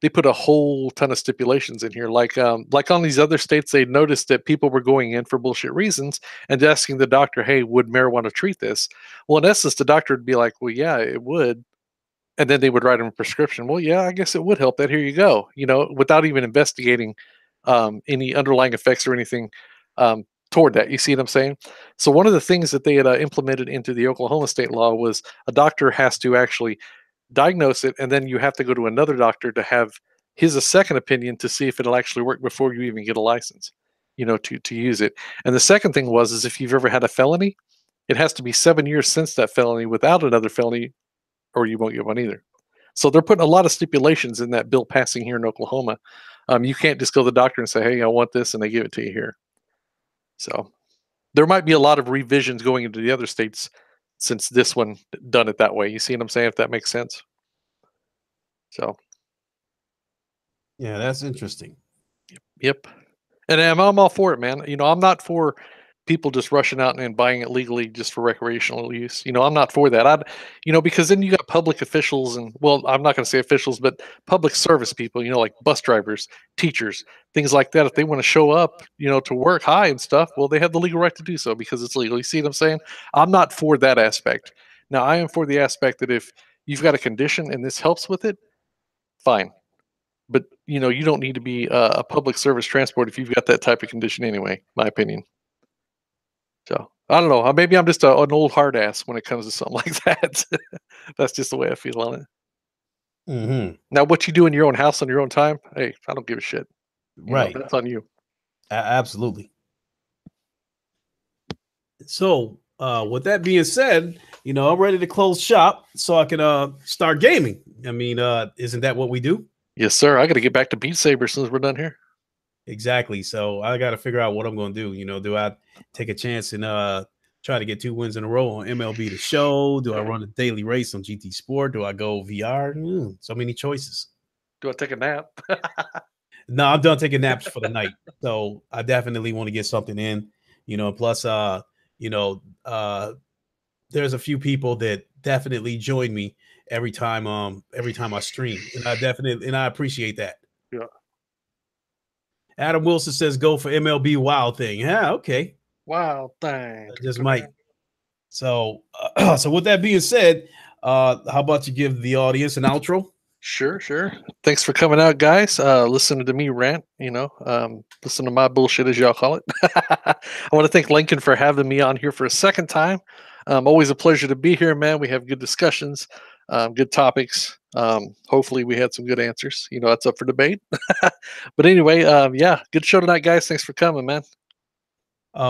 they put a whole ton of stipulations in here. Like on these other states, they noticed that people were going in for bullshit reasons and asking the doctor, "Hey, would marijuana treat this?" Well, in essence, the doctor would be like, "Well, yeah, it would." And then they would write him a prescription. Well, yeah, I guess it would help that. Here you go. Without even investigating any underlying effects or anything toward that. You see what I'm saying? So one of the things that they had implemented into the Oklahoma state law was a doctor has to actually diagnose it, and then you have to go to another doctor to have his a second opinion to see if it'll actually work before you even get a license. To use it. And the second thing is if you've ever had a felony, it has to be 7 years since that felony without another felony or you won't get one either. So they're putting a lot of stipulations in that bill passing here in Oklahoma. You can't just go to the doctor and say, "Hey, I want this," and they give it to you here. So there might be a lot of revisions going into the other states since this one done it that way. You see what I'm saying? If that makes sense. So, Yeah, that's interesting. yep. And I'm all for it, man. I'm not for people just rushing out and buying it legally just for recreational use. I'm not for that. Because then you got public officials and, well, I'm not going to say officials, but public service people, like bus drivers, teachers, things like that. If they want to show up, to work high and stuff, well, they have the legal right to do so because it's legal. You see what I'm saying? I'm not for that aspect. Now, I am for the aspect that if you've got a condition and this helps with it, fine. But you don't need to be a public service transport if you've got that type of condition anyway. My opinion. So I don't know. Maybe I'm just an old hard ass when it comes to something like that. That's just the way I feel on it. Hmm. Now, what you do in your own house on your own time, hey, I don't give a shit. Right. That's on you. Absolutely. So, with that being said, I'm ready to close shop so I can start gaming. I mean, isn't that what we do? Yes, sir. I got to get back to Beat Saber as soon as we're done here. Exactly. So I got to figure out what I'm going to do. Do I take a chance and try to get 2 wins in a row on MLB The Show? Do I run a daily race on GT Sport? Do I go VR? So many choices. Do I take a nap? No, I'm done taking naps for the night. So I definitely want to get something in. Plus, there's a few people that definitely join me every time I stream, and I appreciate that. Yeah. Adam Wilson says go for MLB Wild Thing. Yeah, okay. Wow, thing. I just might. So so with that being said, how about you give the audience an outro? Sure, sure. Thanks for coming out, guys. Listening to me rant, listen to my bullshit, as y'all call it. I want to thank Lincoln for having me on here for a second time. Always a pleasure to be here, man. We have good discussions. Good topics. Hopefully, we had some good answers. You know, that's up for debate. But anyway, yeah, good show tonight, guys. Thanks for coming, man.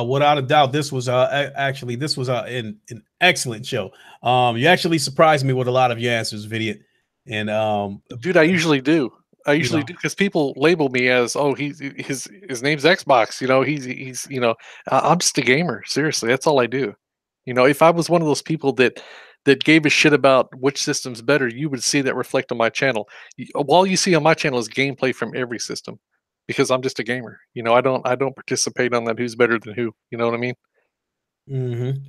Without a doubt, this was actually this was an excellent show. You actually surprised me with a lot of your answers, Vidiot. And Dude, I usually do. I you usually know, do because people label me as, oh, his name's Xbox. You know, he's you know, I'm just a gamer. Seriously, that's all I do. You know, if I was one of those people that gave a shit about which system's better, you would see that reflect on my channel. All you see on my channel is gameplay from every system, because I'm just a gamer. You know, I don't participate on that who's better than who. You know what I mean? mhm.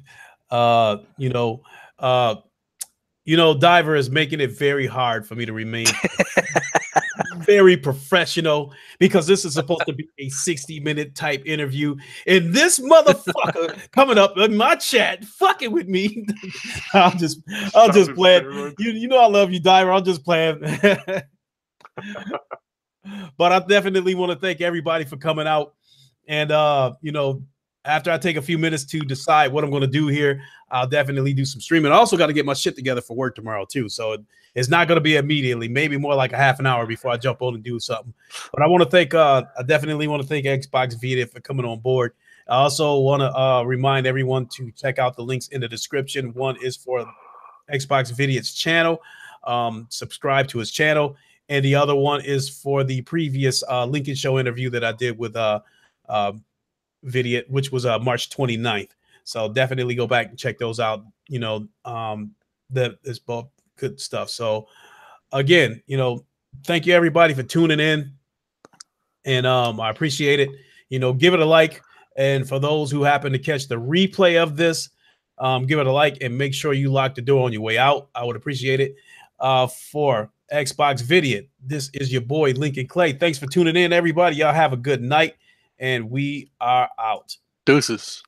uh, you know, uh, Diver is making it very hard for me to remain very professional because this is supposed to be a 60-minute type interview. And this motherfucker coming up in my chat fucking with me. I'll just play it. You know I love you, Diver. I'll just play it. But I definitely want to thank everybody for coming out. And after I take a few minutes to decide what I'm going to do here, I'll definitely do some streaming. I also got to get my shit together for work tomorrow too. So it's not going to be immediately, maybe more like a half an hour before I jump on and do something. But I want to thank, I definitely want to thank XboxVidiot for coming on board. I also want to remind everyone to check out the links in the description. One is for XboxVidiot's channel. Subscribe to his channel. And the other one is for the previous Lincoln Show interview that I did with Vidiot, which was March 29th. So definitely go back and check those out. That is both good stuff. So again, thank you everybody for tuning in. And I appreciate it. Give it a like. And for those who happen to catch the replay of this, give it a like and make sure you lock the door on your way out. I would appreciate it. For XboxVidiot, this is your boy Lincoln Clay. Thanks for tuning in, everybody. Y'all have a good night, and we are out. Deuces.